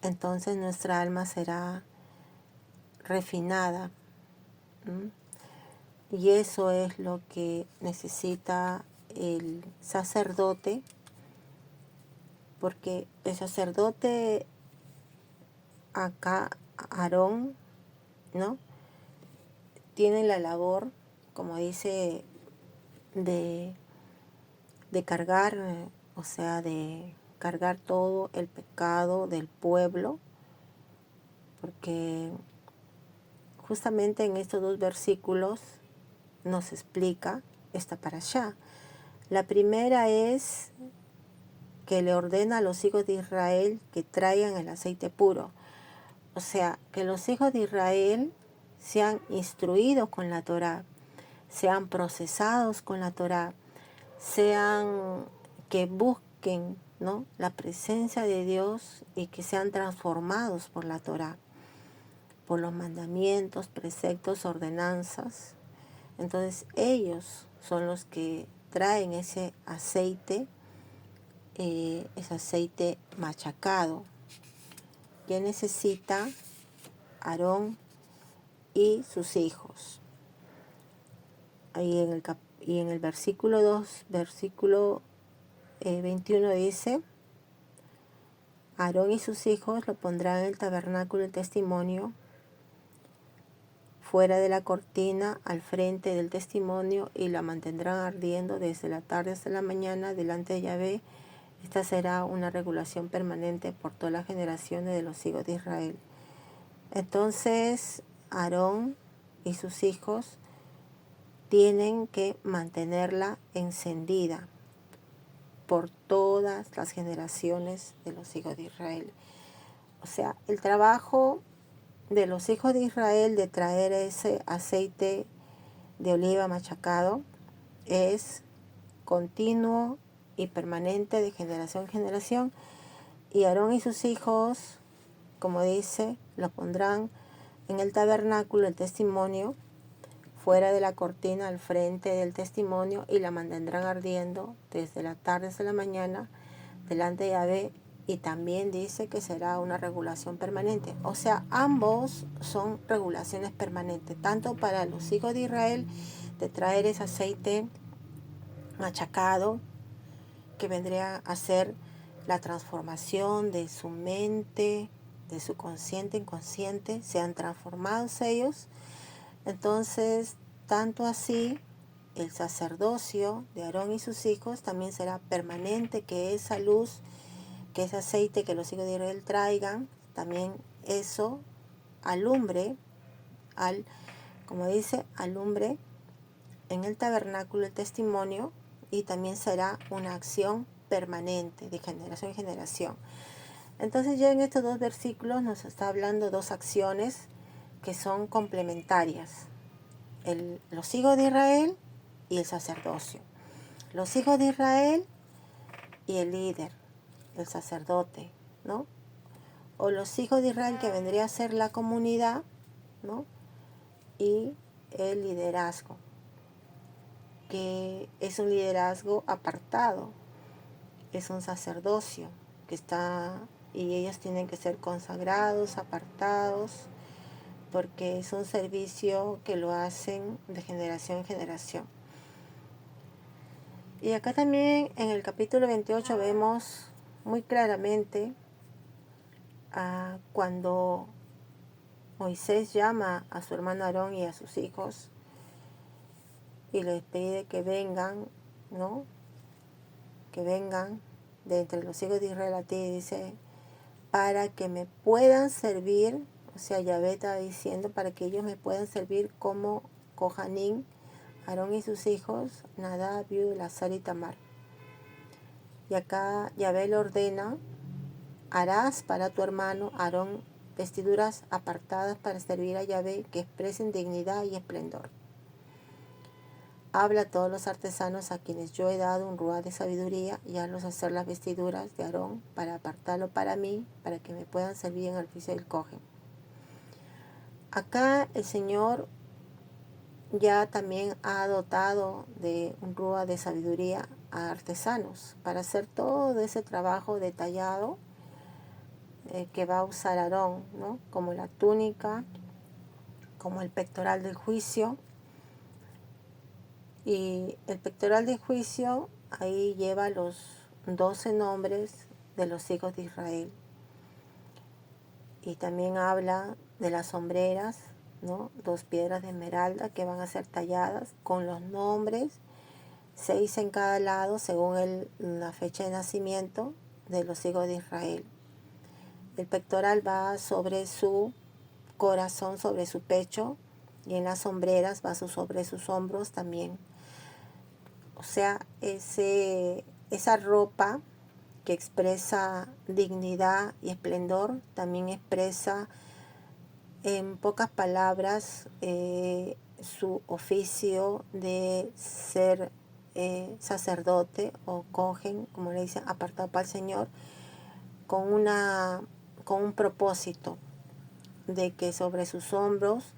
Entonces nuestra alma será refinada. Y eso es lo que necesita el sacerdote, porque el sacerdote acá, Aarón, ¿no?, tiene la labor, como dice, de cargar, o sea, de cargar todo el pecado del pueblo, porque justamente en estos dos versículos nos explica esta parashá. La primera es que le ordena a los hijos de Israel que traigan el aceite puro. O sea, que los hijos de Israel sean instruidos con la Torá, sean procesados con la Torá, sean que busquen, ¿no?, la presencia de Dios, y que sean transformados por la Torá, por los mandamientos, preceptos, ordenanzas. Entonces ellos son los que traen ese aceite machacado, que necesita Aarón y sus hijos. Ahí en el versículo 2, versículo 21 dice: Aarón y sus hijos lo pondrán en el tabernáculo del testimonio, fuera de la cortina, al frente del testimonio, y la mantendrán ardiendo desde la tarde hasta la mañana delante de Yahvé. Esta será una regulación permanente por todas las generaciones de los hijos de Israel. Entonces, Aarón y sus hijos tienen que mantenerla encendida por todas las generaciones de los hijos de Israel. O sea, el trabajo de los hijos de Israel de traer ese aceite de oliva machacado es continuo y permanente de generación en generación. Y Aarón y sus hijos, como dice, lo pondrán en el tabernáculo del testimonio, fuera de la cortina, al frente del testimonio, y la mantendrán ardiendo desde la tarde hasta la mañana delante de Yahvé. Y también dice que será una regulación permanente. O sea, ambos son regulaciones permanentes, tanto para los hijos de Israel de traer ese aceite machacado, que vendría a ser la transformación de su mente, de su consciente inconsciente, sean transformados ellos. Entonces, tanto así, el sacerdocio de Aarón y sus hijos también será permanente, que esa luz, que ese aceite que los hijos de Israel traigan, también eso alumbre, como dice, alumbre en el tabernáculo el testimonio, y también será una acción permanente de generación en generación. Entonces ya en estos dos versículos nos está hablando dos acciones que son complementarias. Los hijos de Israel y el sacerdocio. Los hijos de Israel y el líder, el sacerdote, ¿no? O los hijos de Israel, que vendría a ser la comunidad, ¿no? Y el liderazgo, que es un liderazgo apartado, es un sacerdocio que está, y ellos tienen que ser consagrados, apartados, porque es un servicio que lo hacen de generación en generación. Y acá también en el capítulo 28 vemos muy claramente cuando Moisés llama a su hermano Aarón y a sus hijos y les pide que vengan, ¿no? Que vengan de entre los hijos de Israel a ti, dice, para que me puedan servir, o sea, Yahvé está diciendo, para que ellos me puedan servir como Kohanim, Aarón y sus hijos, Nadab, Abiú, Elazar y Tamar. Y acá Yahvé le ordena, harás para tu hermano Aarón vestiduras apartadas para servir a Yahvé, que expresen dignidad y esplendor. Habla a todos los artesanos a quienes yo he dado un ruá de sabiduría, y hazlos hacer las vestiduras de Aarón para apartarlo para mí, para que me puedan servir en el oficio del cohen. Acá el Señor ya también ha dotado de un ruá de sabiduría a artesanos para hacer todo ese trabajo detallado que va a usar Aarón, ¿no? Como la túnica, como el pectoral del juicio. Y el pectoral del juicio ahí lleva los 12 nombres de los hijos de Israel. Y también habla de las sombreras, ¿no? 2 piedras de esmeralda que van a ser talladas con los nombres, 6 en cada lado según la fecha de nacimiento de los hijos de Israel. El pectoral va sobre su corazón, sobre su pecho, y en las sombreras va sobre sus hombros también. O sea, esa ropa que expresa dignidad y esplendor también expresa en pocas palabras su oficio de ser sacerdote o cohen, como le dicen, apartado para el Señor, con un propósito de que sobre sus hombros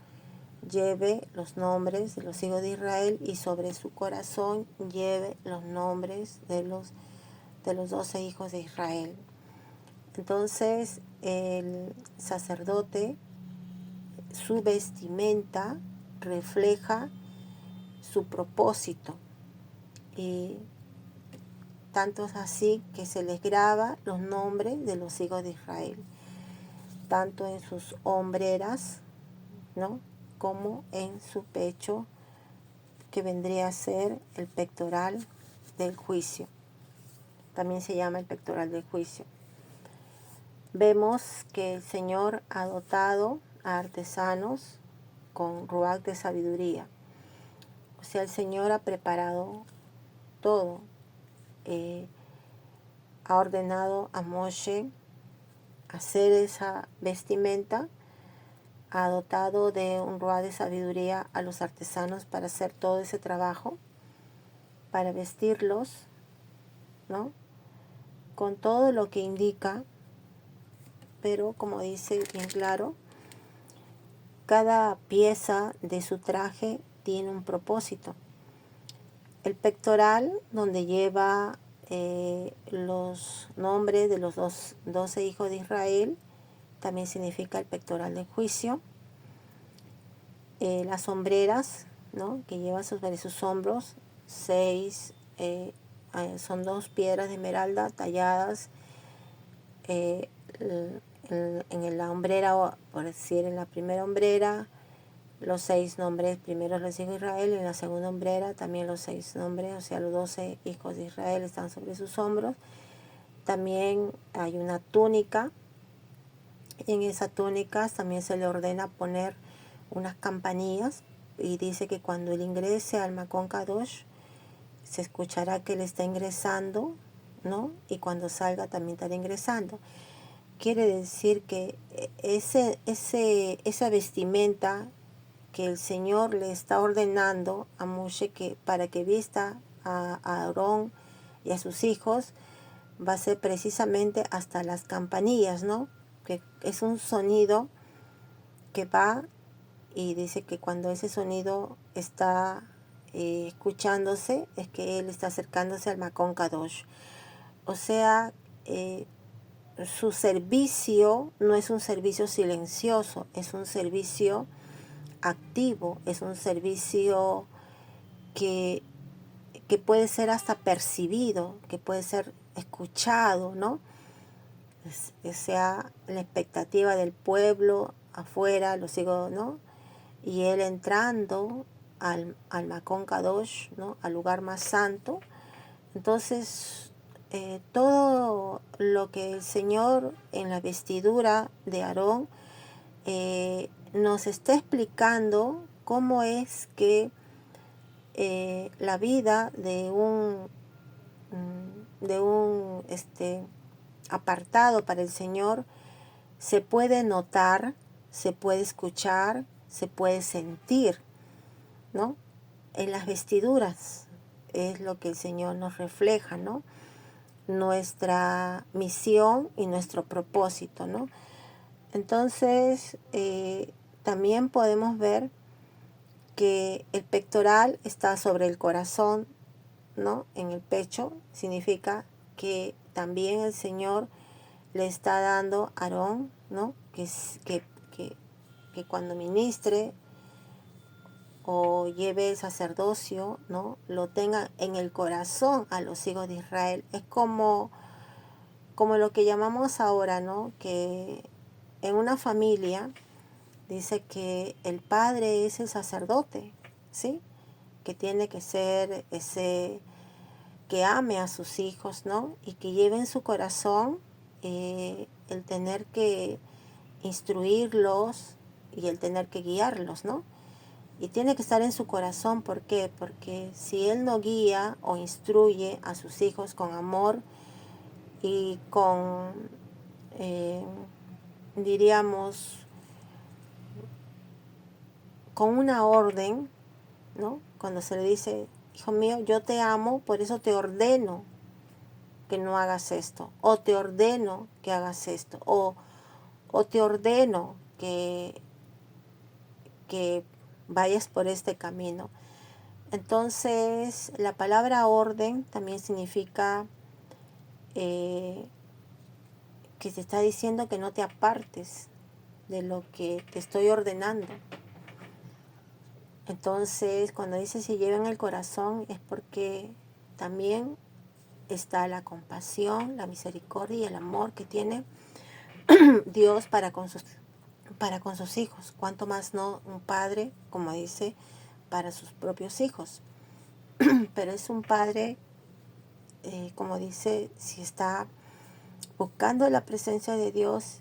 lleve los nombres de los hijos de Israel, y sobre su corazón lleve los nombres de los 12 hijos de Israel. Entonces el sacerdote, su vestimenta refleja su propósito, y tanto es así que se les graba los nombres de los hijos de Israel, tanto en sus hombreras, ¿no? Como en su pecho, que vendría a ser el pectoral del juicio. También se llama el pectoral del juicio. Vemos que el Señor ha dotado a artesanos con ruach de sabiduría. O sea, el Señor ha preparado todo. Ha ordenado a Moshe hacer esa vestimenta, ha dotado de un ruach de sabiduría a los artesanos para hacer todo ese trabajo, para vestirlos, ¿no? Con todo lo que indica, pero como dice bien claro, cada pieza de su traje tiene un propósito. El pectoral, donde lleva los nombres de los 12 hijos de Israel, también significa el pectoral del juicio. Las sombreras, ¿no? Que llevan sobre sus hombros, 6, son 2 piedras de esmeralda talladas en la hombrera, o por decir, en la primera hombrera, los 6 nombres primeros los hijos de Israel, y en la segunda hombrera también los 6 nombres, o sea, los 12 hijos de Israel están sobre sus hombros. También hay una túnica, y en esa túnica también se le ordena poner unas campanillas, y dice que cuando él ingrese al Makon Kadosh, se escuchará que él está ingresando, ¿no? Y cuando salga también estará ingresando. Quiere decir que esa vestimenta que el Señor le está ordenando a Moshe para que vista a Aarón y a sus hijos, va a ser precisamente hasta las campanillas, ¿no? Que es un sonido que va, y dice que cuando ese sonido está escuchándose, es que él está acercándose al Makon Kadosh. O sea, su servicio no es un servicio silencioso, es un servicio activo, es un servicio que, que puede ser hasta percibido, que puede ser escuchado, ¿no? O sea, la expectativa del pueblo afuera, los hijos, ¿no? Y él entrando al Makon Kadosh, ¿no? Al lugar más santo. Entonces, todo lo que el Señor en la vestidura de Aarón nos está explicando cómo es que la vida de un apartado para el Señor se puede notar, se puede escuchar, se puede sentir, ¿no? En las vestiduras es lo que el Señor nos refleja, ¿no? Nuestra misión y nuestro propósito, ¿no? Entonces, también podemos ver que el pectoral está sobre el corazón, ¿no? En el pecho, significa que también el Señor le está dando a Aarón, ¿no? Que cuando ministre o lleve el sacerdocio, ¿no? Lo tenga en el corazón a los hijos de Israel. Es como lo que llamamos ahora, ¿no? Que en una familia dice que el padre es el sacerdote, ¿sí? Que tiene que ser ese que ame a sus hijos, ¿no? Y que lleve en su corazón el tener que instruirlos y el tener que guiarlos, ¿no? Y tiene que estar en su corazón, ¿por qué? Porque si él no guía o instruye a sus hijos con amor y con, diríamos, con una orden, ¿no? Cuando se le dice, hijo mío, yo te amo, por eso te ordeno que no hagas esto, o te ordeno que hagas esto, o te ordeno que vayas por este camino. Entonces, la palabra orden también significa que te está diciendo que no te apartes de lo que te estoy ordenando. Entonces, cuando dice se lleva en el corazón, es porque también está la compasión, la misericordia y el amor que tiene Dios para con sus hijos. Cuanto más no un padre, como dice, para sus propios hijos. Pero es un padre, como dice, si está buscando la presencia de Dios,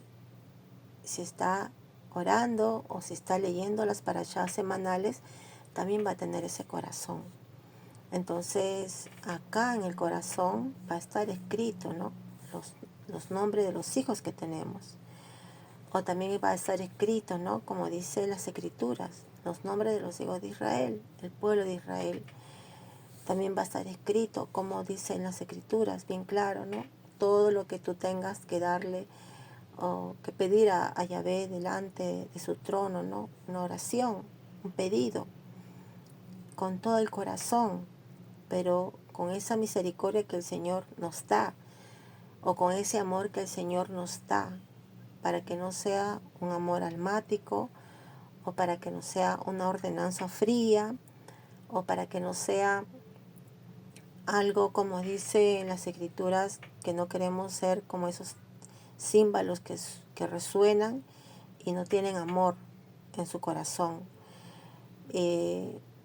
si está orando o si está leyendo las parashas semanales, también va a tener ese corazón. Entonces, acá en el corazón va a estar escrito, ¿no? Los nombres de los hijos que tenemos. O también va a estar escrito, ¿no? Como dice las escrituras, los nombres de los hijos de Israel, el pueblo de Israel. También va a estar escrito, como dice en las escrituras, bien claro, ¿no? Todo lo que tú tengas que darle o que pedir a Yahvé delante de su trono, ¿no? Una oración, un pedido, con todo el corazón, pero con esa misericordia que el Señor nos da, o con ese amor que el Señor nos da, para que no sea un amor almático, o para que no sea una ordenanza fría, o para que no sea algo como dice en las escrituras, que no queremos ser como esos címbalos que resuenan y no tienen amor en su corazón.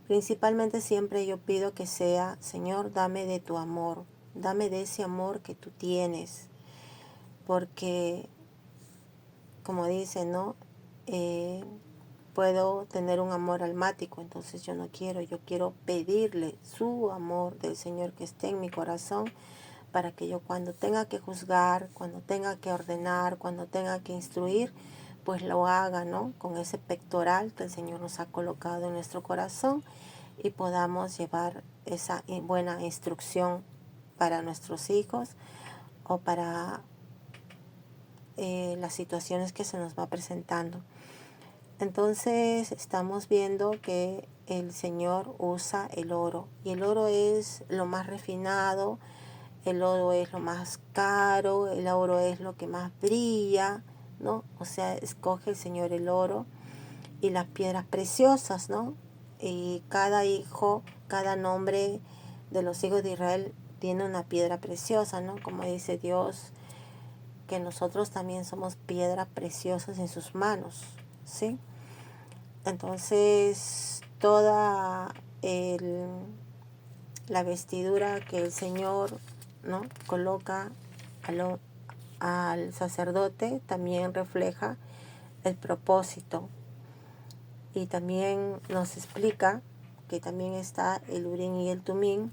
Principalmente siempre yo pido que sea, Señor, dame de tu amor, dame de ese amor que tú tienes, porque como dice, ¿no? Puedo tener un amor almático, entonces yo quiero pedirle su amor del Señor que esté en mi corazón, para que yo cuando tenga que juzgar, cuando tenga que ordenar, cuando tenga que instruir, pues lo haga, ¿no? Con ese pectoral que el Señor nos ha colocado en nuestro corazón y podamos llevar esa buena instrucción para nuestros hijos o para las situaciones que se nos va presentando. Entonces estamos viendo que el Señor usa el oro, y el oro es lo más refinado, el oro es lo más caro, el oro es lo que más brilla, ¿no? O sea, escoge el Señor el oro y las piedras preciosas, ¿no? Y cada hijo, cada nombre de los hijos de Israel tiene una piedra preciosa, ¿no? Como dice Dios, que nosotros también somos piedras preciosas en sus manos, ¿sí? Entonces, toda la vestidura que el Señor, ¿no?, coloca al sacerdote también refleja el propósito, y también nos explica que también está el Urim y el Tumim,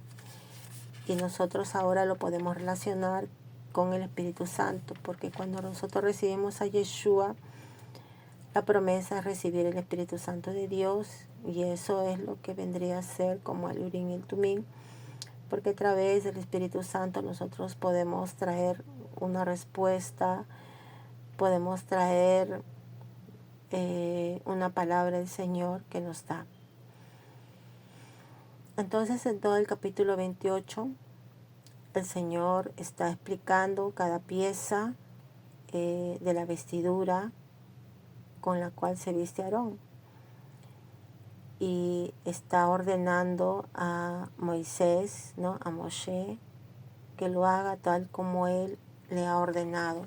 y nosotros ahora lo podemos relacionar con el Espíritu Santo, porque cuando nosotros recibimos a Yeshua, la promesa es recibir el Espíritu Santo de Dios, y eso es lo que vendría a ser como el Urim y el Tumim, porque a través del Espíritu Santo nosotros podemos traer una respuesta, podemos traer una palabra del Señor que nos da. Entonces, en todo el capítulo 28, el Señor está explicando cada pieza de la vestidura con la cual se viste Aarón, y está ordenando a Moisés, ¿no?, a Moshe, que lo haga tal como él le ha ordenado,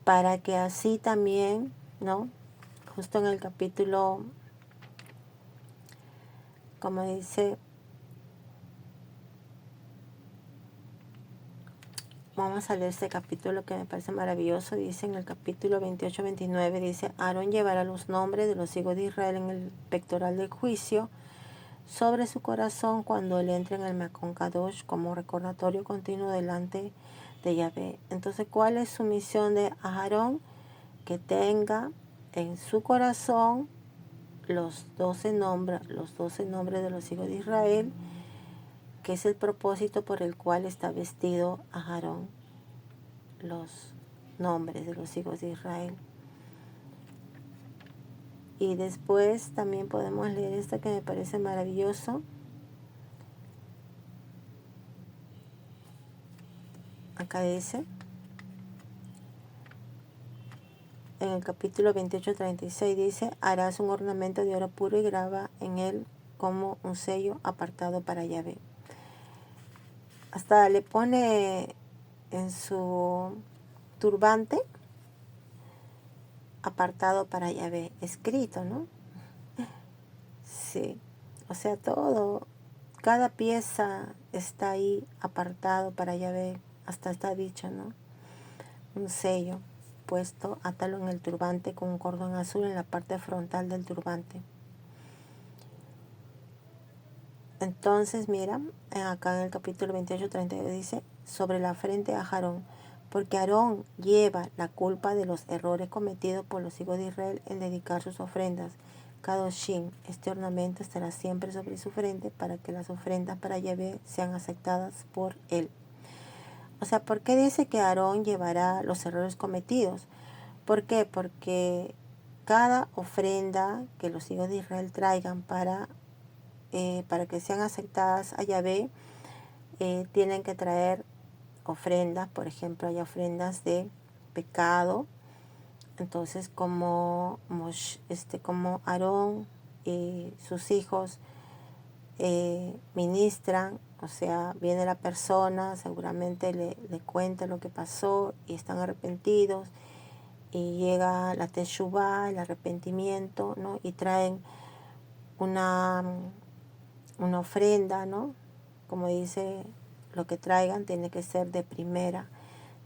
para que así también, ¿no?, justo en el capítulo, como dice, vamos a leer este capítulo que me parece maravilloso. Dice en el capítulo 28-29, dice: Aarón llevará los nombres de los hijos de Israel en el pectoral del juicio sobre su corazón cuando él entre en el Mekon Kadosh, como recordatorio continuo delante de Yahvé. Entonces, ¿cuál es su misión de Aarón? Que tenga en su corazón los 12 nombres de los hijos de Israel, que es el propósito por el cual está vestido Aarón, los nombres de los hijos de Israel. Y después también podemos leer esto que me parece maravilloso. Acá dice, en el capítulo 28-36 dice: harás un ornamento de oro puro y graba en él como un sello apartado para Yahvé. Hasta le pone en su turbante apartado para Yahvé escrito, ¿no? Sí, o sea, todo, cada pieza está ahí apartado para Yahvé. Hasta está dicho, ¿no? Un sello puesto, átalo en el turbante con un cordón azul en la parte frontal del turbante. Entonces, mira, acá en el capítulo 28-32 dice: sobre la frente a Aarón, porque Aarón lleva la culpa de los errores cometidos por los hijos de Israel en dedicar sus ofrendas. Kadoshim, este ornamento estará siempre sobre su frente para que las ofrendas para Yahvé sean aceptadas por él. O sea, ¿por qué dice que Aarón llevará los errores cometidos? ¿Por qué? Porque cada ofrenda que los hijos de Israel traigan para que sean aceptadas a Yahvé, tienen que traer ofrendas. Por ejemplo, hay ofrendas de pecado. Entonces, como Aarón y sus hijos ministran, o sea, viene la persona, seguramente le cuenta lo que pasó y están arrepentidos, y llega la teshuvá, el arrepentimiento, ¿no? Y traen una ofrenda, ¿no? Como dice, lo que traigan tiene que ser de primera,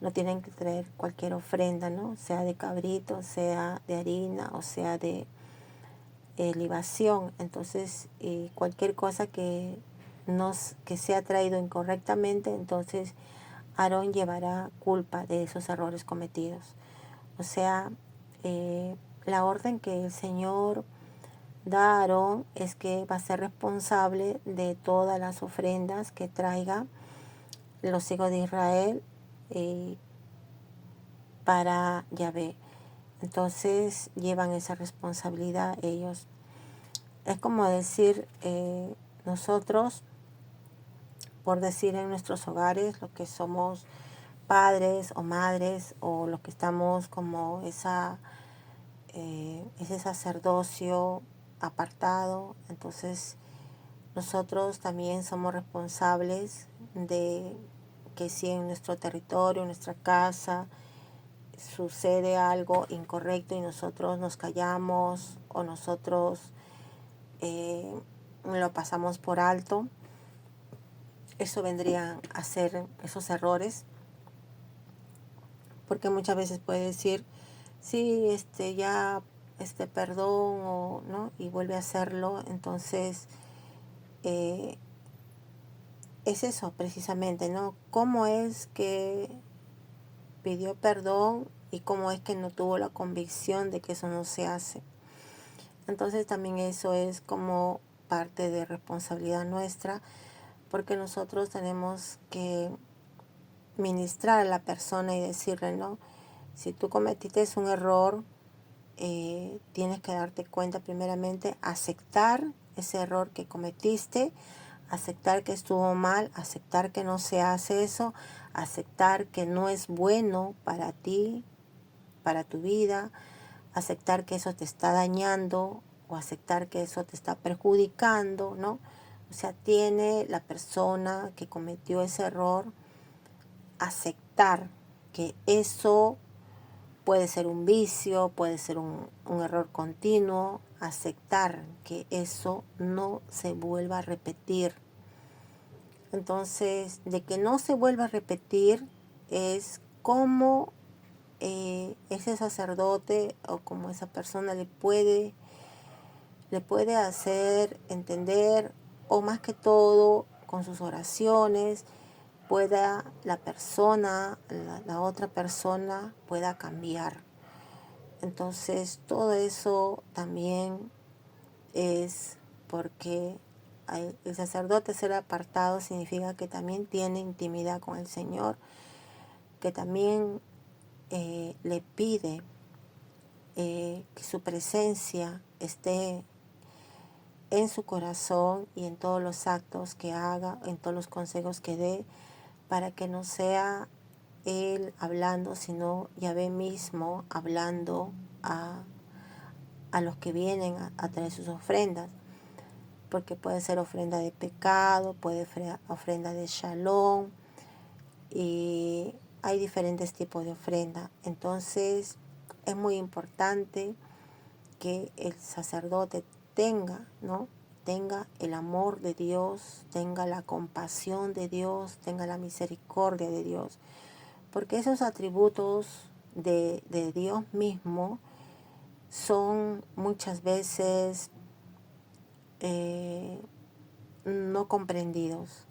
no tienen que traer cualquier ofrenda, ¿no? Sea de cabrito, sea de harina, o sea de libación. Entonces, cualquier cosa que sea traído incorrectamente, entonces Aarón llevará culpa de esos errores cometidos. O sea, la orden que el Señor da a Aarón es que va a ser responsable de todas las ofrendas que traiga los hijos de Israel para Yahvé. Entonces llevan esa responsabilidad ellos. Es como decir, nosotros, por decir en nuestros hogares, los que somos padres o madres, o los que estamos como ese sacerdocio apartado, entonces nosotros también somos responsables de que si en nuestro territorio, en nuestra casa, sucede algo incorrecto y nosotros nos callamos o nosotros lo pasamos por alto, eso vendría a ser esos errores, porque muchas veces puede decir, sí, ya, perdón, o no, y vuelve a hacerlo. Entonces, es eso precisamente, ¿no? ¿Cómo es que pidió perdón y cómo es que no tuvo la convicción de que eso no se hace? Entonces también eso es como parte de responsabilidad nuestra, porque nosotros tenemos que ministrar a la persona y decirle, ¿no? Si tú cometiste un error, tienes que darte cuenta primeramente, aceptar ese error que cometiste, aceptar que estuvo mal, aceptar que no se hace eso, aceptar que no es bueno para ti, para tu vida, aceptar que eso te está dañando o aceptar que eso te está perjudicando, ¿no? O sea, tiene la persona que cometió ese error aceptar que eso puede ser un vicio, puede ser un error continuo, aceptar que eso no se vuelva a repetir. Entonces, de que no se vuelva a repetir es como ese sacerdote o como esa persona le puede hacer entender, o más que todo con sus oraciones, pueda la persona, la otra persona pueda cambiar. Entonces todo eso también es porque el sacerdote ser apartado significa que también tiene intimidad con el Señor, que también le pide que su presencia esté en su corazón y en todos los actos que haga, en todos los consejos que dé, para que no sea él hablando, sino Yahvé mismo hablando a los que vienen a traer sus ofrendas, porque puede ser ofrenda de pecado, puede ser ofrenda de shalom, y hay diferentes tipos de ofrenda. Entonces es muy importante que el sacerdote tenga, ¿no? Tenga el amor de Dios, tenga la compasión de Dios, tenga la misericordia de Dios, porque esos atributos de Dios mismo son muchas veces no comprendidos,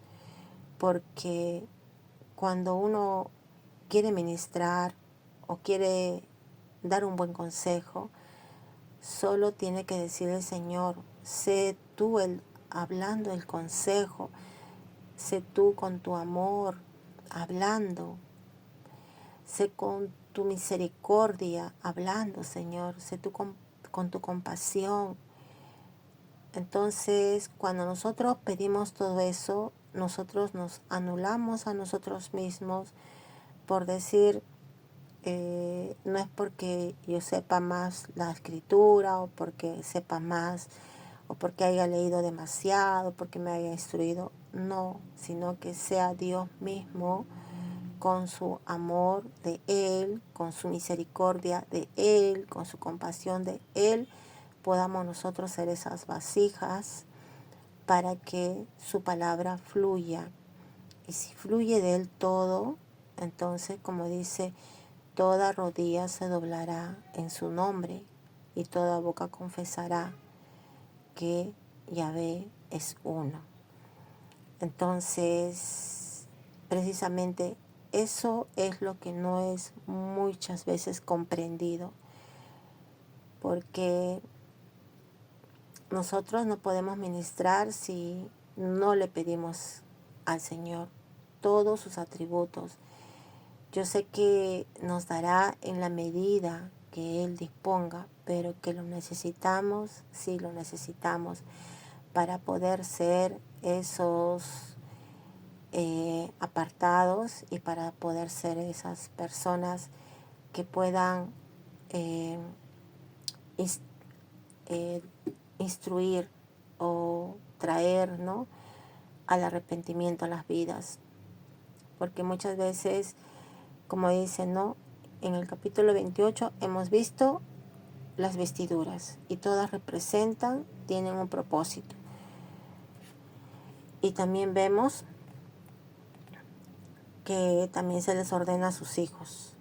porque cuando uno quiere ministrar o quiere dar un buen consejo, solo tiene que decirle al Señor, sé tú hablando el consejo, sé tú con tu amor hablando, sé con tu misericordia hablando, Señor, sé tú con tu compasión. Entonces, cuando nosotros pedimos todo eso, nosotros nos anulamos a nosotros mismos por decir, no es porque yo sepa más la escritura o porque sepa más o porque haya leído demasiado, porque me haya instruido. No, sino que sea Dios mismo con su amor de Él, con su misericordia de Él, con su compasión de Él, podamos nosotros ser esas vasijas para que su palabra fluya. Y si fluye de Él todo, entonces, como dice, toda rodilla se doblará en su nombre y toda boca confesará que Yahvé es uno. Entonces, precisamente eso es lo que no es muchas veces comprendido, porque nosotros no podemos ministrar si no le pedimos al Señor todos sus atributos. Yo sé que nos dará en la medida que Él disponga, pero que lo necesitamos, sí lo necesitamos, para poder ser esos apartados y para poder ser esas personas que puedan instruir o traer, ¿no?, al arrepentimiento a las vidas. Porque muchas veces, como dice, ¿no?, en el capítulo 28 hemos visto las vestiduras y todas representan, tienen un propósito. Y también vemos que también se les ordena a sus hijos.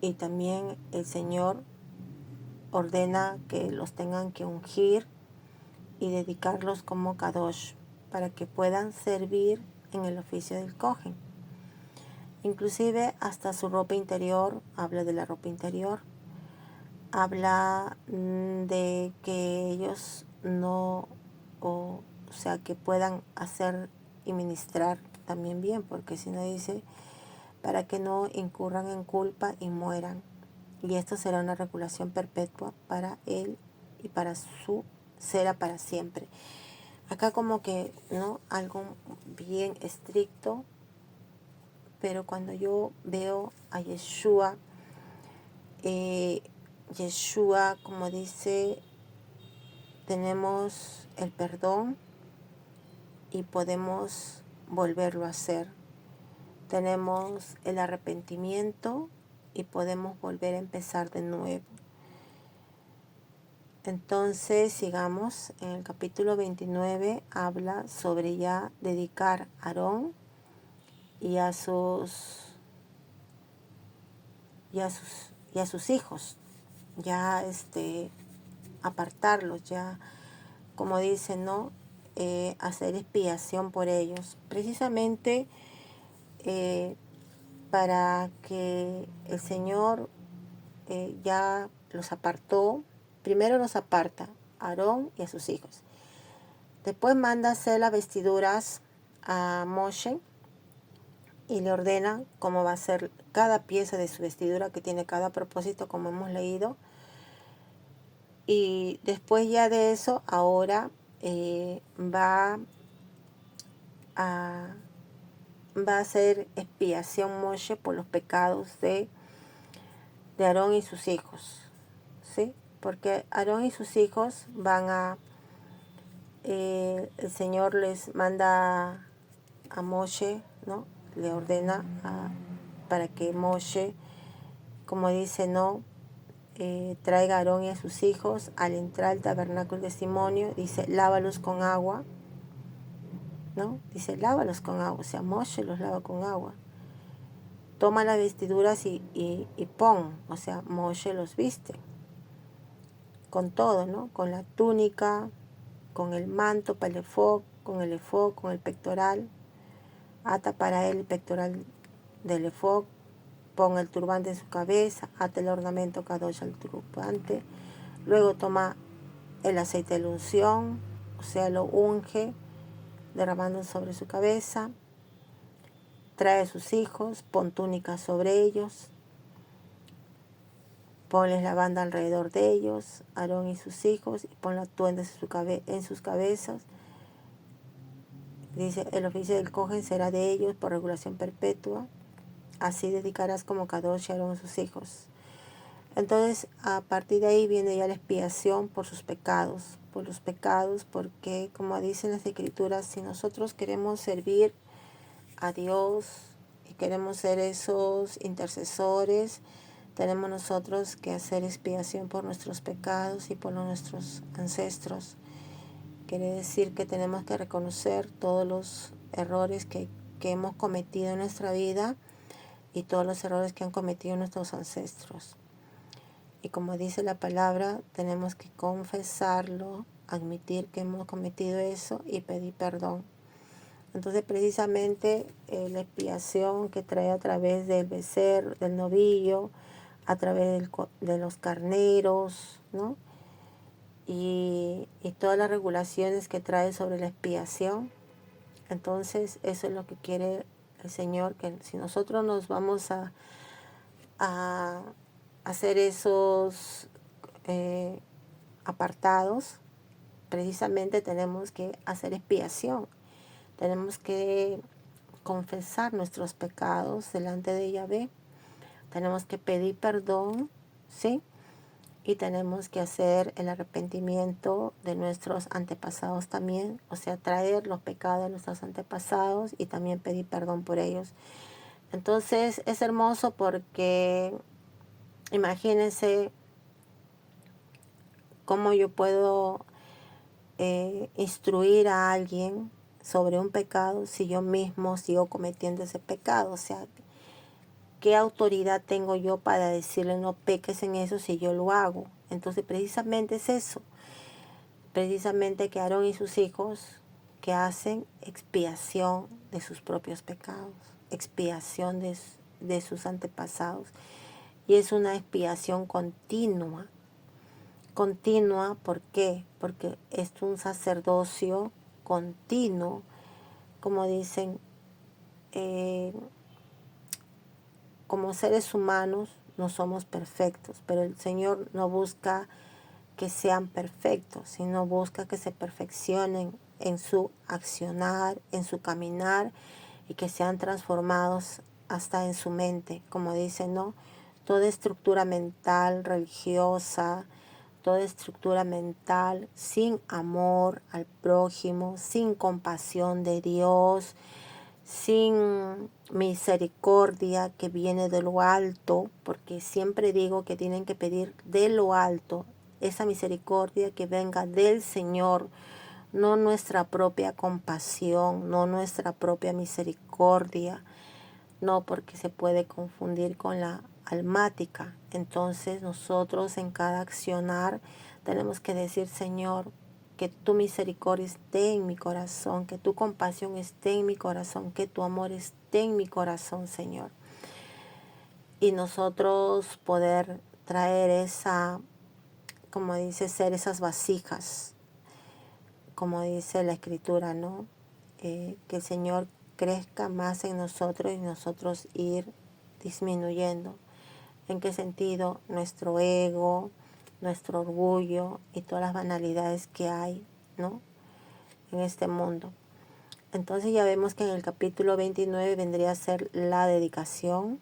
Y también el Señor ordena que los tengan que ungir y dedicarlos como Kadosh para que puedan servir en el oficio del cohen. Inclusive hasta su ropa interior, habla de la ropa interior, habla de que ellos no, o sea, que puedan hacer y ministrar también bien, porque si no dice, para que no incurran en culpa y mueran. Y esto será una regulación perpetua para él y para su será para siempre. Acá como que, ¿no?, algo bien estricto, pero cuando yo veo a Yeshua, Yeshua, como dice, tenemos el perdón y podemos volverlo a hacer. Tenemos el arrepentimiento y podemos volver a empezar de nuevo. Entonces, sigamos, en el capítulo 29 habla sobre ya dedicar a Aarón y a sus hijos, ya apartarlos, ya, como dice, ¿no?, hacer expiación por ellos, precisamente para que el Señor ya los apartó. Primero los aparta a Aarón y a sus hijos. Después manda hacer las vestiduras a Moshe y le ordena cómo va a ser cada pieza de su vestidura, que tiene cada propósito, como hemos leído. Y después ya de eso, ahora va a hacer expiación Moshe por los pecados de Aarón y sus hijos, ¿sí? Porque Aarón y sus hijos van a, el Señor les manda a Moshe, ¿no?, le ordena para que Moshe, como dice, ¿no?, traiga a Aarón y a sus hijos al entrar al tabernáculo de testimonio, dice, lávalos con agua, ¿no? Dice, lávalos con agua, o sea, Moshe los lava con agua. Toma las vestiduras y pon, o sea, Moshe los viste. Con todo, ¿no? Con la túnica, con el manto para el efod, con el efod, con el pectoral. Ata para él el pectoral del efod, pon el turbante en su cabeza, ata el ornamento kadosh al turbante. Luego toma el aceite de la unción, o sea, lo unge, derramando sobre su cabeza. Trae a sus hijos, pon túnicas sobre ellos, ponles la banda alrededor de ellos, Aarón y sus hijos, y pon las tuendas en sus cabezas. Dice, el oficio del cohen será de ellos por regulación perpetua. Así dedicarás como Kadosh a Aarón y sus hijos. Entonces, a partir de ahí viene ya la expiación por sus pecados, porque como dicen las Escrituras, si nosotros queremos servir a Dios y queremos ser esos intercesores, tenemos nosotros que hacer expiación por nuestros pecados y por nuestros ancestros. Quiere decir que tenemos que reconocer todos los errores que hemos cometido en nuestra vida y todos los errores que han cometido nuestros ancestros. Y como dice la palabra, tenemos que confesarlo, admitir que hemos cometido eso y pedir perdón. Entonces precisamente la expiación que trae a través del becerro, del novillo, a través de los carneros, ¿no? Y todas las regulaciones que trae sobre la expiación. Entonces eso es lo que quiere el Señor, que si nosotros nos vamos a hacer esos apartados, precisamente tenemos que hacer expiación. Tenemos que confesar nuestros pecados delante de Yahvé. Tenemos que pedir perdón, ¿sí? Y tenemos que hacer el arrepentimiento de nuestros antepasados también, o sea, traer los pecados de nuestros antepasados y también pedir perdón por ellos. Entonces es hermoso porque imagínense cómo yo puedo instruir a alguien sobre un pecado si yo mismo sigo cometiendo ese pecado. O sea, ¿qué autoridad tengo yo para decirle no peques en eso si yo lo hago? Entonces precisamente es eso. Precisamente que Aarón y sus hijos que hacen expiación de sus propios pecados, expiación de sus antepasados. Y es una expiación continua. Continua, ¿por qué? Porque es un sacerdocio continuo, como dicen, como seres humanos no somos perfectos, pero el Señor no busca que sean perfectos, sino busca que se perfeccionen en su accionar, en su caminar y que sean transformados hasta en su mente, como dicen, ¿no? Toda estructura mental, religiosa, toda estructura mental sin amor al prójimo, sin compasión de Dios, sin misericordia que viene de lo alto, porque siempre digo que tienen que pedir de lo alto esa misericordia que venga del Señor, no nuestra propia compasión, no nuestra propia misericordia, no, porque se puede confundir con la almática. Entonces nosotros en cada accionar tenemos que decir, Señor, que tu misericordia esté en mi corazón, que tu compasión esté en mi corazón, que tu amor esté en mi corazón, Señor. Y nosotros poder traer esa, como dice, ser esas vasijas, como dice la Escritura, ¿no? Que el Señor crezca más en nosotros y nosotros ir disminuyendo. ¿En qué sentido? Nuestro ego, nuestro orgullo y todas las banalidades que hay, ¿no? En este mundo. Entonces ya vemos que en el capítulo 29 vendría a ser la dedicación,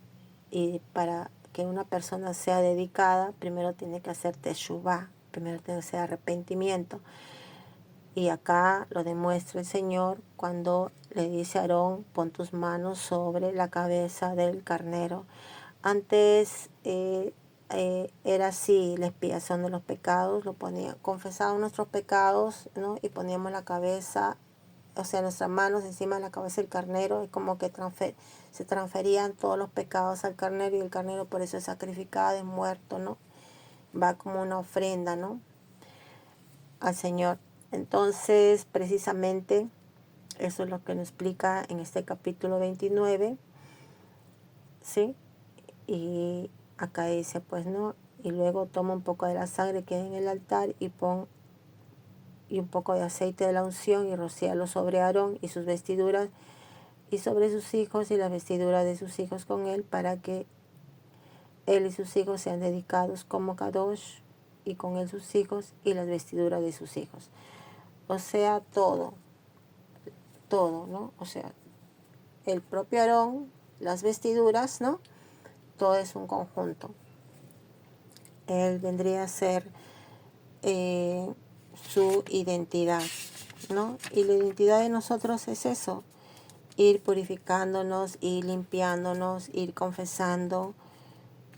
y para que una persona sea dedicada, primero tiene que hacer teshuvá, primero tiene que hacer arrepentimiento. Y acá lo demuestra el Señor cuando le dice a Aarón, pon tus manos sobre la cabeza del carnero. Antes era así la expiación de los pecados, confesábamos nuestros pecados, ¿no? Y poníamos la cabeza, o sea, nuestras manos encima de la cabeza del carnero, y como que se transferían todos los pecados al carnero, y el carnero por eso es sacrificado, es muerto, ¿no? Va como una ofrenda, ¿no? Al Señor. Entonces, precisamente, eso es lo que nos explica en este capítulo 29, ¿sí? Y acá dice, pues, ¿no? Y luego toma un poco de la sangre que hay en el altar y un poco de aceite de la unción y rocíalo sobre Aarón y sus vestiduras y sobre sus hijos y las vestiduras de sus hijos con él, para que él y sus hijos sean dedicados como Kadosh, y con él sus hijos y las vestiduras de sus hijos. O sea, todo, ¿no? O sea, el propio Aarón, las vestiduras, ¿no? Todo es un conjunto. Él vendría a ser su identidad, ¿no? Y la identidad de nosotros es eso, ir purificándonos, ir limpiándonos, ir confesando,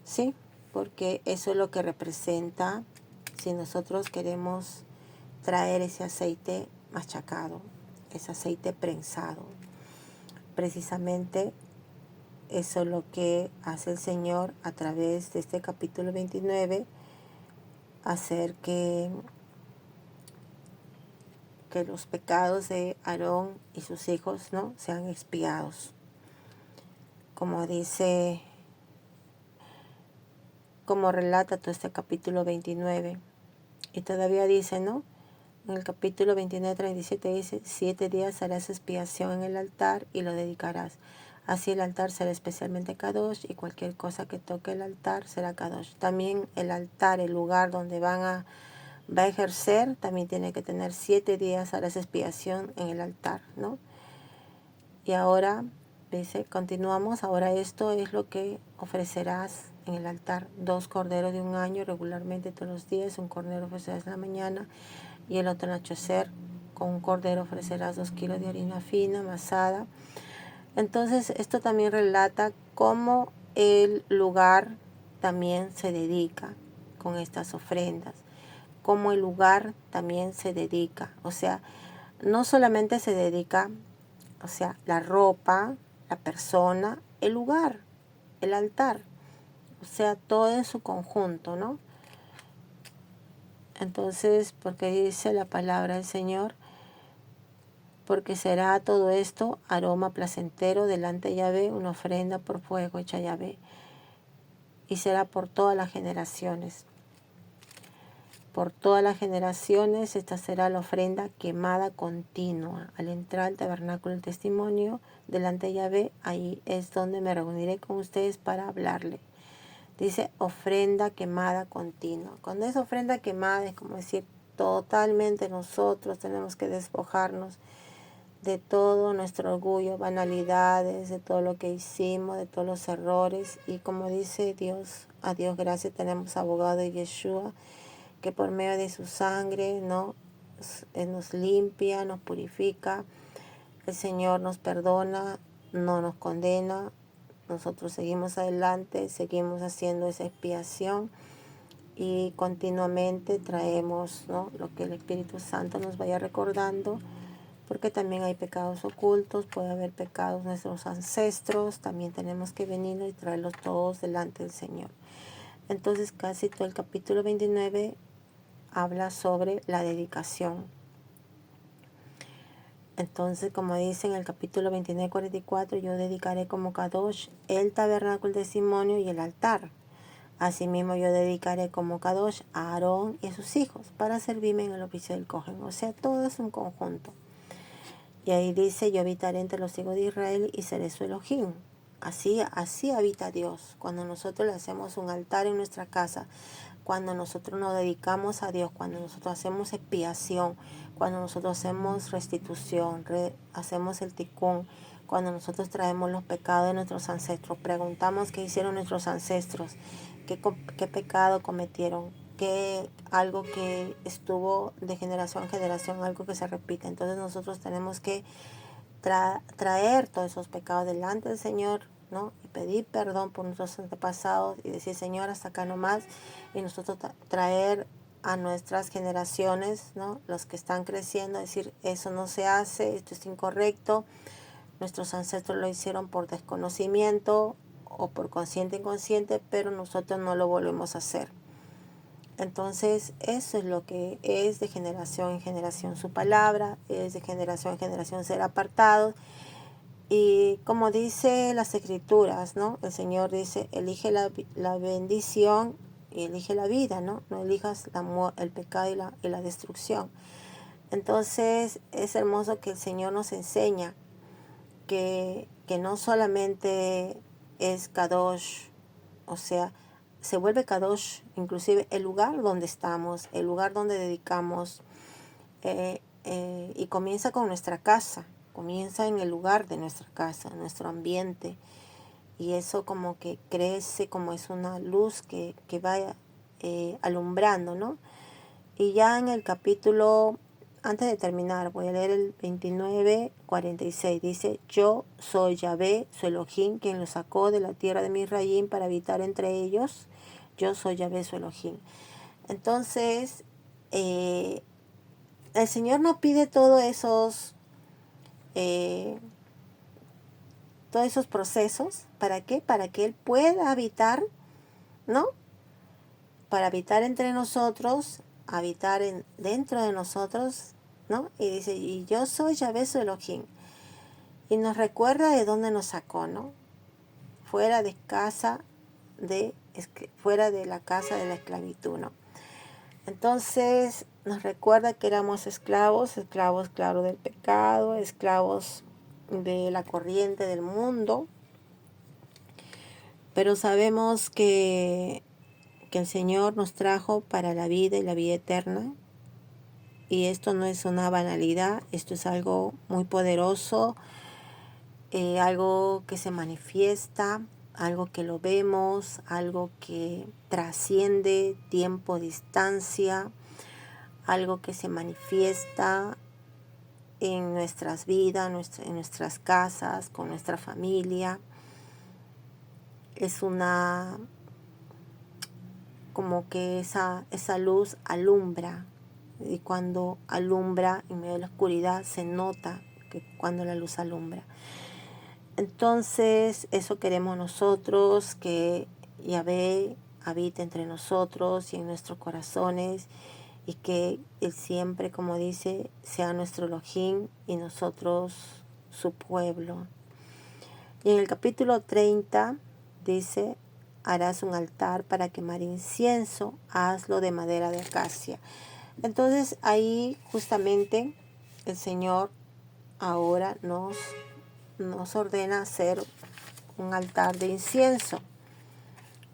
¿sí? Porque eso es lo que representa si nosotros queremos traer ese aceite machacado, ese aceite prensado. Precisamente eso es lo que hace el Señor a través de este capítulo 29, hacer que los pecados de Aarón y sus hijos, ¿no?, sean expiados. Como dice, como relata todo este capítulo 29. Y todavía dice, ¿no?, en el capítulo 29, 37 dice, 7 días harás expiación en el altar y lo dedicarás. Así el altar será especialmente Kadosh y cualquier cosa que toque el altar será Kadosh. También el altar, el lugar donde va a ejercer, también tiene que tener 7 días harás expiación en el altar, ¿no? Y ahora, dice, continuamos, ahora esto es lo que ofrecerás en el altar: 2 corderos de un año regularmente todos los días, un cordero ofrecerás en la mañana y el otro anochecer. Con un cordero ofrecerás 2 kilos de harina fina, amasada. Entonces, esto también relata cómo el lugar también se dedica con estas ofrendas, cómo el lugar también se dedica. O sea, no solamente se dedica, o sea, la ropa, la persona, el lugar, el altar, o sea, todo en su conjunto, ¿no? Entonces, porque dice la palabra del Señor, porque será todo esto aroma placentero delante de Yahvé, una ofrenda por fuego hecha a Yahvé, y será por todas las generaciones. Por todas las generaciones esta será la ofrenda quemada continua. Al entrar al tabernáculo del testimonio delante de Yahvé, ahí es donde me reuniré con ustedes para hablarle. Dice ofrenda quemada continua. Cuando es ofrenda quemada es como decir, totalmente nosotros tenemos que despojarnos de todo nuestro orgullo, banalidades, de todo lo que hicimos, de todos los errores. Y como dice Dios, a Dios gracias, tenemos abogado de Yeshua, que por medio de su sangre, ¿no?, nos limpia, nos purifica. El Señor nos perdona, no nos condena. Nosotros seguimos adelante, seguimos haciendo esa expiación y continuamente traemos, ¿no?, lo que el Espíritu Santo nos vaya recordando, porque también hay pecados ocultos, puede haber pecados de nuestros ancestros, también tenemos que venir y traerlos todos delante del Señor. Entonces casi todo el capítulo 29 habla sobre la dedicación. Entonces, como dice en el capítulo 29, 44, yo dedicaré como Kadosh el tabernáculo del testimonio y el altar. Asimismo, yo dedicaré como Kadosh a Aarón y a sus hijos para servirme en el oficio del Cohen. O sea, todo es un conjunto. Y ahí dice, yo habitaré entre los hijos de Israel y seré su Elohim. Así habita Dios. Cuando nosotros le hacemos un altar en nuestra casa, cuando nosotros nos dedicamos a Dios, cuando nosotros hacemos expiación, cuando nosotros hacemos restitución, hacemos el tikkun, cuando nosotros traemos los pecados de nuestros ancestros, preguntamos qué hicieron nuestros ancestros, qué pecado cometieron, algo que estuvo de generación en generación, algo que se repite. Entonces nosotros tenemos que traer todos esos pecados delante del Señor, ¿no?, y pedir perdón por nuestros antepasados y decir, Señor, hasta acá nomás, y nosotros traer a nuestras generaciones, ¿no?, los que están creciendo, decir, eso no se hace, esto es incorrecto, nuestros ancestros lo hicieron por desconocimiento o por consciente o inconsciente, pero nosotros no lo volvemos a hacer. Entonces, eso es lo que es de generación en generación su palabra, es de generación en generación ser apartados. Y como dice las escrituras, ¿no?, el Señor dice, elige la bendición y elige la vida, ¿no? No elijas el pecado y la destrucción. Entonces, es hermoso que el Señor nos enseña que no solamente es Kadosh, o sea, se vuelve Kadosh, inclusive el lugar donde estamos, el lugar donde dedicamos, y comienza con nuestra casa, comienza en el lugar de nuestra casa, nuestro ambiente, y eso como que crece, como es una luz que va alumbrando, ¿no? Y ya en el capítulo, antes de terminar, voy a leer el 29:46. Dice: yo soy Yahvé, su Elohim, quien los sacó de la tierra de Misraim para habitar entre ellos. Yo soy Yahvé, su Elohim. Entonces, el Señor nos pide todos esos procesos. ¿Para qué? Para que Él pueda habitar, ¿no? Para habitar entre nosotros, habitar dentro de nosotros, ¿no? Y dice: y yo soy Yahvé, su Elohim. Y nos recuerda de dónde nos sacó, ¿no? Fuera de la casa de la esclavitud, ¿no? Entonces nos recuerda que éramos esclavos, claro, del pecado, esclavos de la corriente del mundo, pero sabemos que el Señor nos trajo para la vida y la vida eterna. Y esto no es una banalidad, esto es algo muy poderoso, algo que se manifiesta, algo que lo vemos, algo que trasciende tiempo, distancia, algo que se manifiesta en nuestras vidas, en nuestras casas, con nuestra familia. Es como que esa luz alumbra, y cuando alumbra en medio de la oscuridad se nota que cuando la luz alumbra. Entonces eso queremos nosotros, que Yahvé habite entre nosotros y en nuestros corazones, y que Él siempre, como dice, sea nuestro Elohim y nosotros su pueblo. Y en el capítulo 30 dice: harás un altar para quemar incienso, hazlo de madera de acacia. Entonces ahí justamente el Señor ahora nos ordena hacer un altar de incienso,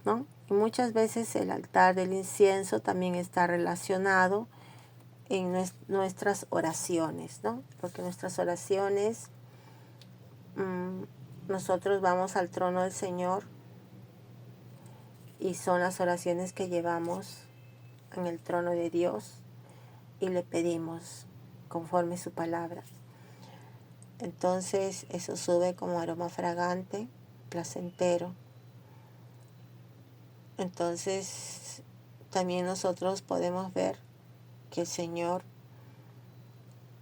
¿no? Y muchas veces el altar del incienso también está relacionado en nuestras oraciones, ¿no? Porque nuestras oraciones, nosotros vamos al trono del Señor y son las oraciones que llevamos en el trono de Dios y le pedimos conforme su palabra. Entonces eso sube como aroma fragante, placentero. Entonces también nosotros podemos ver que el Señor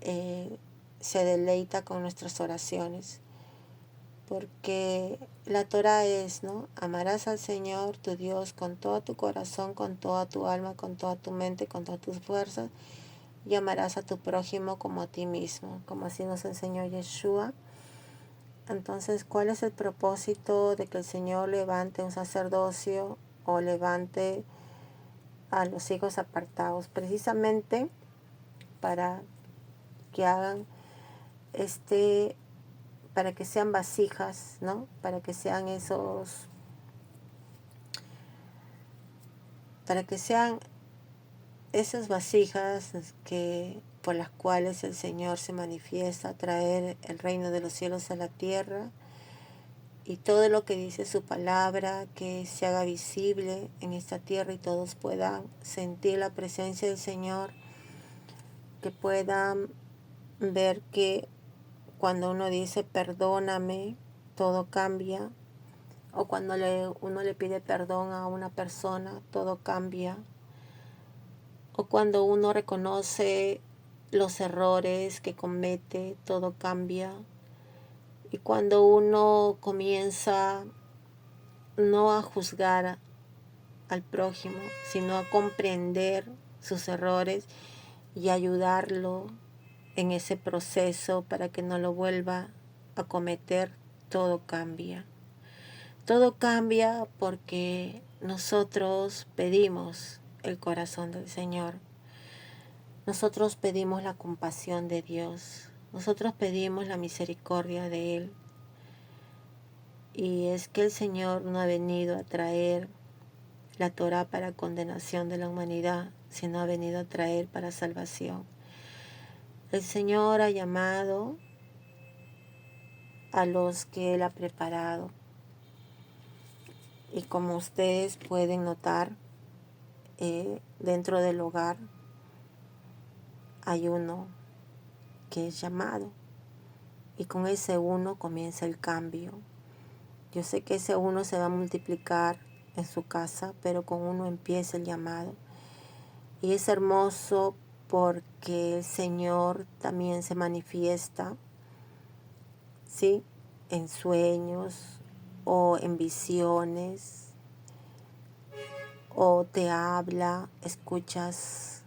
se deleita con nuestras oraciones, porque la Torah es, ¿no? Amarás al Señor tu Dios con todo tu corazón, con toda tu alma, con toda tu mente, con todas tus fuerzas, y amarás a tu prójimo como a ti mismo, como así nos enseñó Yeshua. Entonces, ¿cuál es el propósito de que el Señor levante un sacerdocio o levante a los hijos apartados? Precisamente para que hagan para que sean vasijas, ¿no? Para que sean esas vasijas por las cuales el Señor se manifiesta, a traer el reino de los cielos a la tierra, y todo lo que dice su palabra, que se haga visible en esta tierra y todos puedan sentir la presencia del Señor, que puedan ver que cuando uno dice perdóname, todo cambia, o cuando uno le pide perdón a una persona, todo cambia, o cuando uno reconoce los errores que comete, todo cambia, y cuando uno comienza no a juzgar al prójimo, sino a comprender sus errores y ayudarlo en ese proceso para que no lo vuelva a cometer, todo cambia. Todo cambia porque nosotros pedimos el corazón del Señor. Nosotros pedimos la compasión de Dios. Nosotros pedimos la misericordia de Él. Y es que el Señor no ha venido a traer la Torah para condenación de la humanidad, sino ha venido a traer para salvación. El Señor ha llamado a los que Él ha preparado. Y como ustedes pueden notar, dentro del hogar hay uno que es llamado, y con ese uno comienza el cambio. Yo sé que ese uno se va a multiplicar en su casa, pero con uno empieza el llamado. Y es hermoso porque el Señor también se manifiesta, ¿sí?, en sueños o en visiones, o te habla, escuchas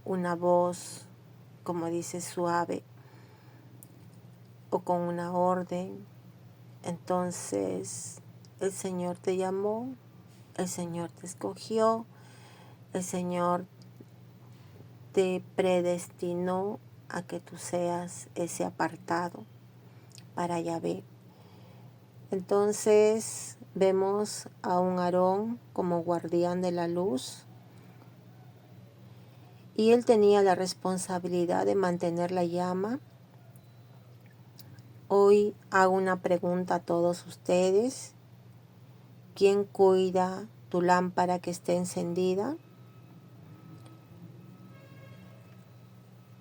una voz, como dice, suave, o con una orden. Entonces el Señor te llamó, el Señor te escogió, el Señor te predestinó a que tú seas ese apartado para Yahvé. Entonces vemos a un Aarón como guardián de la luz, y él tenía la responsabilidad de mantener la llama. Hoy hago una pregunta a todos ustedes: ¿quién cuida tu lámpara que esté encendida?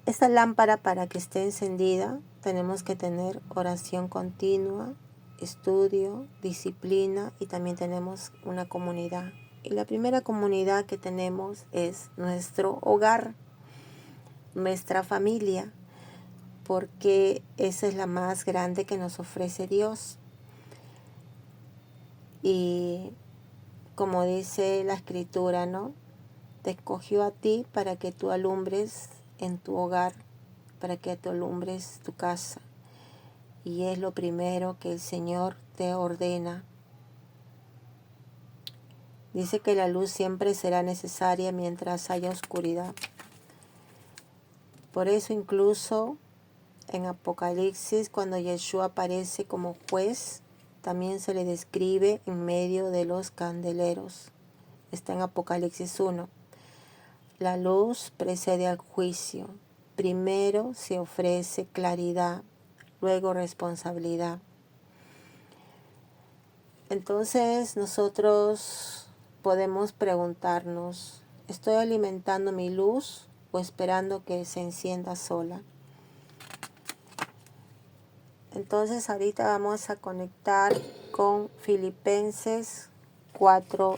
Esta lámpara, para que esté encendida, tenemos que tener oración continua, estudio, disciplina, y también tenemos una comunidad. Y la primera comunidad que tenemos es nuestro hogar, nuestra familia, porque esa es la más grande que nos ofrece Dios. Y como dice la Escritura, ¿no?, te escogió a ti para que tú alumbres en tu hogar, para que tú alumbres tu casa. Y es lo primero que el Señor te ordena. Dice que la luz siempre será necesaria mientras haya oscuridad. Por eso incluso en Apocalipsis, cuando Yeshua aparece como juez, también se le describe en medio de los candeleros. Está en Apocalipsis 1. La luz precede al juicio. Primero se ofrece claridad, luego responsabilidad. Entonces nosotros podemos preguntarnos: ¿estoy alimentando mi luz o esperando que se encienda sola? Entonces ahorita vamos a conectar con Filipenses 4,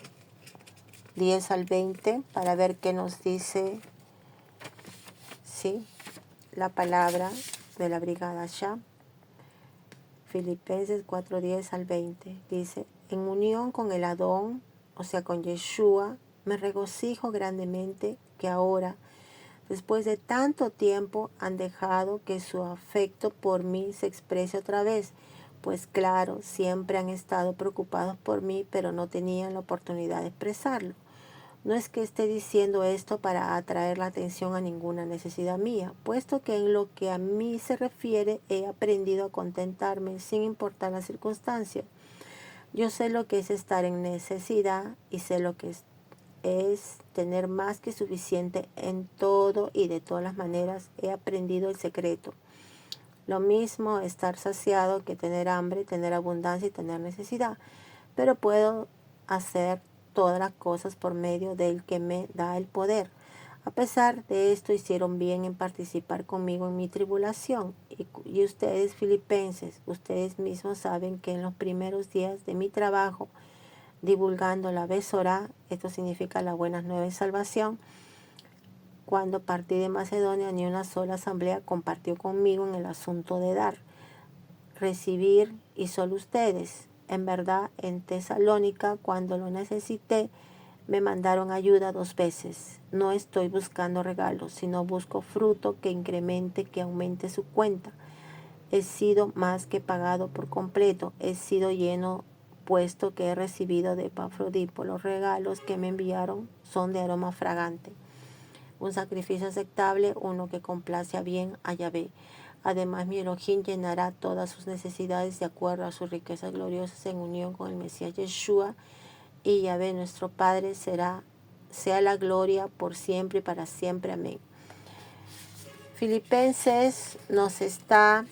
10 al 20 para ver qué nos dice, ¿sí?, la palabra de la Brigada Shah. Filipenses 4, 10 al 20 dice: en unión con el Adón, o sea, con Yeshua, me regocijo grandemente que ahora, después de tanto tiempo, han dejado que su afecto por mí se exprese otra vez. Pues claro, siempre han estado preocupados por mí, pero no tenían la oportunidad de expresarlo. No es que esté diciendo esto para atraer la atención a ninguna necesidad mía, puesto que en lo que a mí se refiere he aprendido a contentarme sin importar las circunstancias. Yo sé lo que es estar en necesidad y sé lo que es tener más que suficiente en todo, y de todas las maneras he aprendido el secreto. Lo mismo estar saciado que tener hambre, tener abundancia y tener necesidad. Pero puedo hacer todas las cosas por medio del que me da el poder. A pesar de esto, hicieron bien en participar conmigo en mi tribulación. Y ustedes, filipenses, ustedes mismos saben que en los primeros días de mi trabajo, divulgando la Besorá, esto significa la buena nueva de salvación, cuando partí de Macedonia, ni una sola asamblea compartió conmigo en el asunto de dar, recibir, y solo ustedes. En verdad, en Tesalónica, cuando lo necesité, me mandaron ayuda 2 veces. No estoy buscando regalos, sino busco fruto que incremente, que aumente su cuenta. He sido más que pagado por completo. He sido lleno, puesto que he recibido de Epafrodito. Los regalos que me enviaron son de aroma fragante, un sacrificio aceptable, uno que complace a bien a Yahvé. Además, mi Elohim llenará todas sus necesidades de acuerdo a sus riquezas gloriosas en unión con el Mesías Yeshua, y Yahvé nuestro Padre sea la gloria por siempre y para siempre. Amén. Filipenses nos está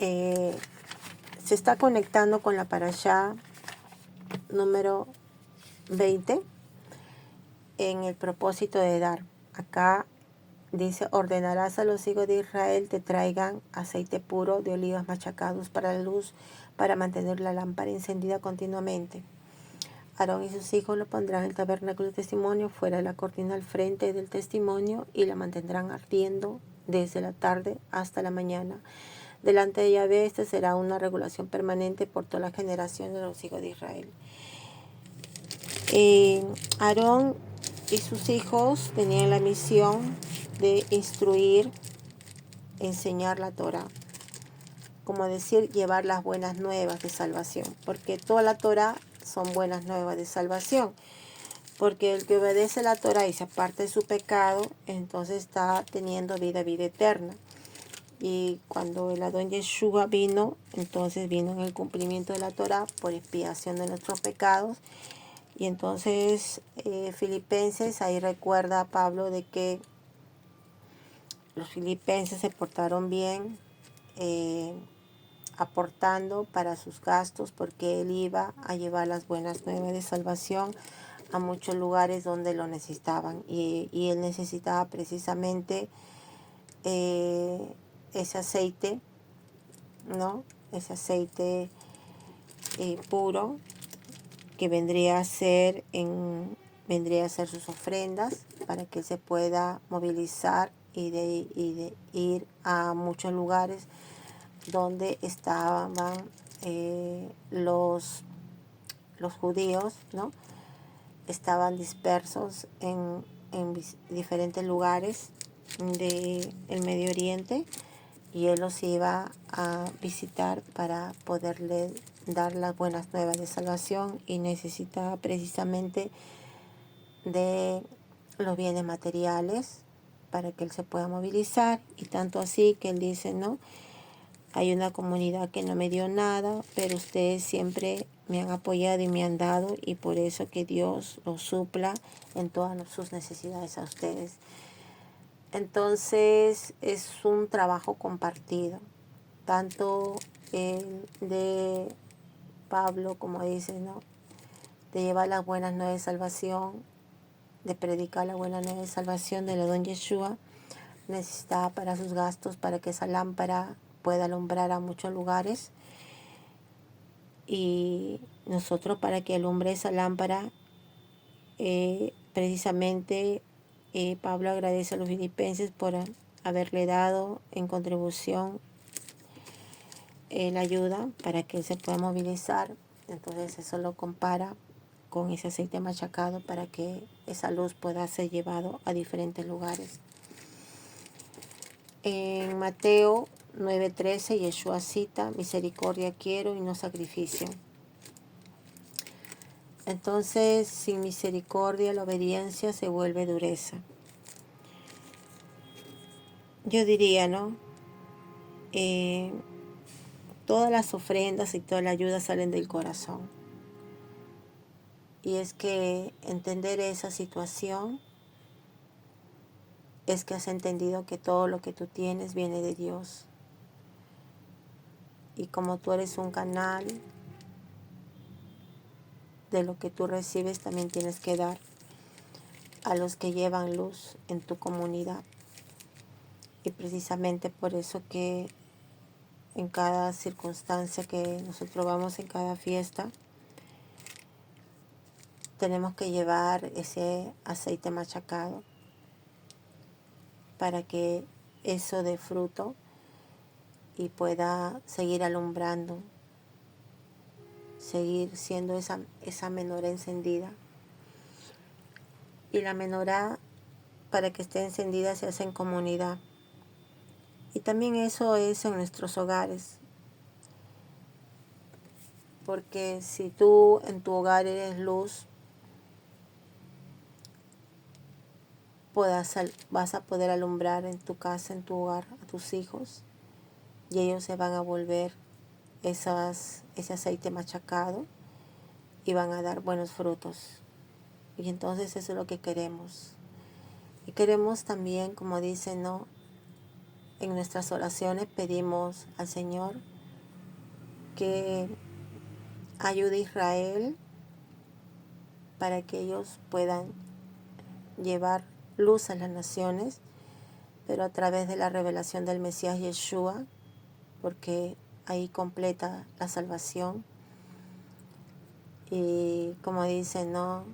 se está conectando con la parashá número 20, en el propósito de dar. Acá dice, ordenarás a los hijos de Israel te traigan aceite puro de olivas machacados para la luz, para mantener la lámpara encendida continuamente. Aarón y sus hijos lo pondrán en el tabernáculo del testimonio, fuera de la cortina al frente del testimonio, y la mantendrán ardiendo desde la tarde hasta la mañana. Delante de Yahvé, esta será una regulación permanente por toda la generación de los hijos de Israel. Aarón y sus hijos tenían la misión de instruir, enseñar la Torah, como decir, llevar las buenas nuevas de salvación, porque toda la Torah son buenas nuevas de salvación, porque el que obedece la Torah y se aparta de su pecado, entonces está teniendo vida eterna. Y cuando el Adón Yeshua vino, entonces vino en el cumplimiento de la Torah por expiación de nuestros pecados. Y entonces Filipenses, ahí recuerda a Pablo de que los filipenses se portaron bien, aportando para sus gastos, porque él iba a llevar las buenas nuevas de salvación a muchos lugares donde lo necesitaban. Y él necesitaba precisamente ese aceite, ¿no? Ese aceite puro que vendría a ser sus ofrendas, para que él se pueda movilizar y de ir a muchos lugares donde estaban los judíos, ¿no? Estaban dispersos en diferentes lugares del Medio Oriente, y él los iba a visitar para poderle dar las buenas nuevas de salvación, y necesitaba precisamente de los bienes materiales para que él se pueda movilizar. Y tanto así que él dice, no, hay una comunidad que no me dio nada, pero ustedes siempre me han apoyado y me han dado, y por eso que Dios los supla en todas sus necesidades a ustedes. Entonces es un trabajo compartido, tanto el de Pablo, como dice, ¿no?, de llevar las buenas nuevas de salvación, de predicar la buena nueva de salvación del Adón Yeshua. Necesitaba para sus gastos, para que esa lámpara pueda alumbrar a muchos lugares, y nosotros, para que alumbre esa lámpara, precisamente Pablo agradece a los filipenses por haberle dado en contribución la ayuda para que él se pueda movilizar. Entonces eso lo compara con ese aceite machacado para que esa luz pueda ser llevado a diferentes lugares. En Mateo 9:13, Yeshua cita, misericordia quiero y no sacrificio. Entonces, sin misericordia la obediencia se vuelve dureza. Yo diría, ¿no? Todas las ofrendas y toda la ayuda salen del corazón. Y es que entender esa situación es que has entendido que todo lo que tú tienes viene de Dios. Y como tú eres un canal, de lo que tú recibes también tienes que dar a los que llevan luz en tu comunidad. Y precisamente por eso que en cada circunstancia que nosotros vamos, en cada fiesta, tenemos que llevar ese aceite machacado para que eso dé fruto y pueda seguir alumbrando, seguir siendo esa menorá encendida. Y la menorá, para que esté encendida, se hace en comunidad. Y también eso es en nuestros hogares. Porque si tú en tu hogar eres luz, vas a poder alumbrar en tu casa, en tu hogar, a tus hijos, y ellos se van a volver ese aceite machacado y van a dar buenos frutos. Y entonces eso es lo que queremos. Y queremos también, como dice, ¿no?, en nuestras oraciones pedimos al Señor que ayude a Israel para que ellos puedan llevar luz a las naciones, pero a través de la revelación del Mesías Yeshua, porque ahí completa la salvación. Y como dice, no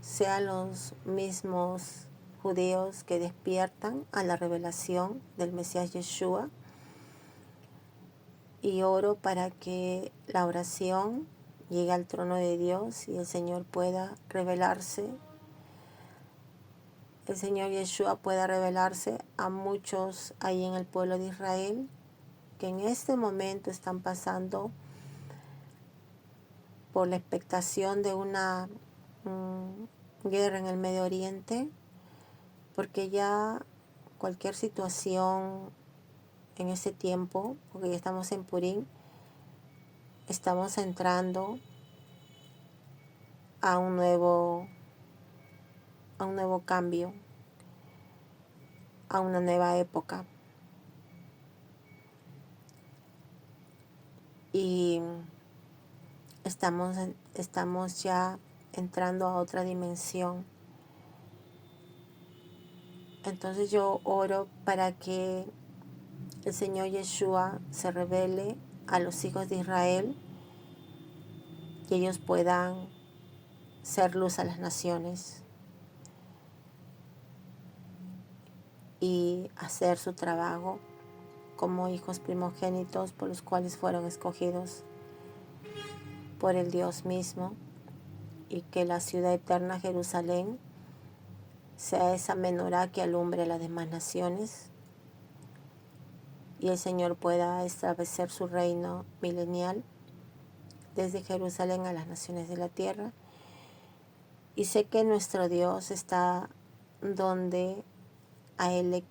sean los mismos judíos que despiertan a la revelación del Mesías Yeshua. Y oro para que la oración llegue al trono de Dios y el Señor pueda revelarse. El Señor Yeshua pueda revelarse a muchos ahí en el pueblo de Israel que en este momento están pasando por la expectación de una guerra en el Medio Oriente, porque ya cualquier situación en este tiempo, porque ya estamos en Purim, estamos entrando a un nuevo cambio, a una nueva época. Y estamos ya entrando a otra dimensión. Entonces yo oro para que el Señor Yeshua se revele a los hijos de Israel y ellos puedan ser luz a las naciones y hacer su trabajo como hijos primogénitos por los cuales fueron escogidos por el Dios mismo, y que la ciudad eterna Jerusalén sea esa menorá que alumbre a las demás naciones y el Señor pueda establecer su reino milenial desde Jerusalén a las naciones de la tierra. Y sé que nuestro Dios está donde a Él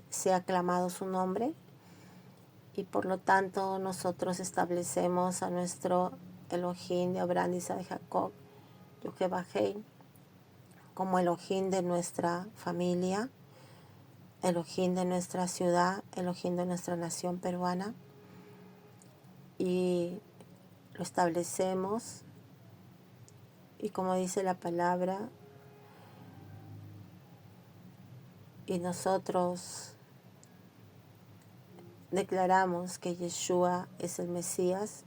se ha aclamado su nombre, y por lo tanto nosotros establecemos a nuestro Elohim de Abraham, Isaac y Jacob, Yahweh, como Elohim de nuestra familia, Elohim de nuestra ciudad, Elohim de nuestra nación peruana, y lo establecemos. Y como dice la palabra, y nosotros declaramos que Yeshua es el Mesías,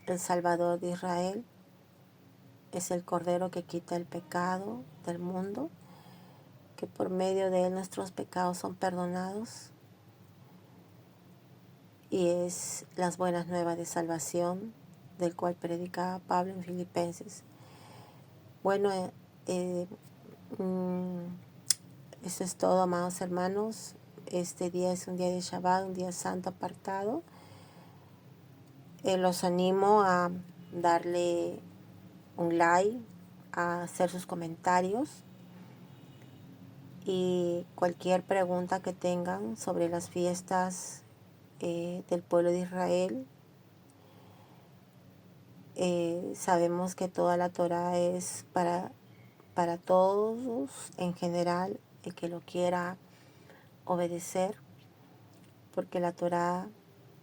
el Salvador de Israel, es el Cordero que quita el pecado del mundo, que por medio de él nuestros pecados son perdonados, y es las buenas nuevas de salvación del cual predicaba Pablo en Filipenses. Bueno, eso es todo, amados hermanos. Este día es un día de Shabbat, un día santo apartado. Los animo a darle un like, a hacer sus comentarios y cualquier pregunta que tengan sobre las fiestas del pueblo de Israel. Sabemos que toda la Torah es para todos en general, el que lo quiera obedecer, porque la Torah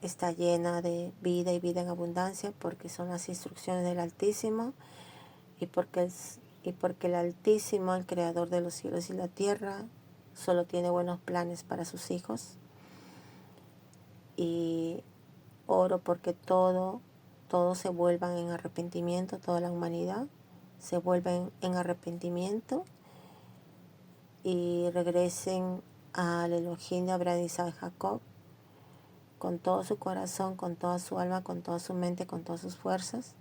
está llena de vida y vida en abundancia, porque son las instrucciones del Altísimo, y porque el Altísimo, el Creador de los cielos y la tierra, solo tiene buenos planes para sus hijos. Y oro porque todos se vuelvan en arrepentimiento, toda la humanidad se vuelven en arrepentimiento y regresen al Elohim de Abraham, Isaac y Jacob con todo su corazón, con toda su alma, con toda su mente, con todas sus fuerzas,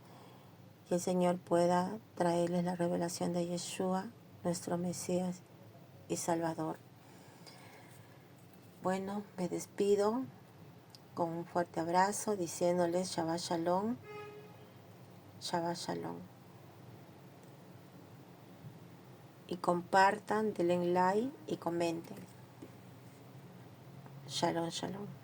y el Señor pueda traerles la revelación de Yeshua, nuestro Mesías y Salvador. Bueno, me despido con un fuerte abrazo diciéndoles Shabbat Shalom, Shabbat Shalom. Y compartan, denle like y comenten. Shalom, shalom.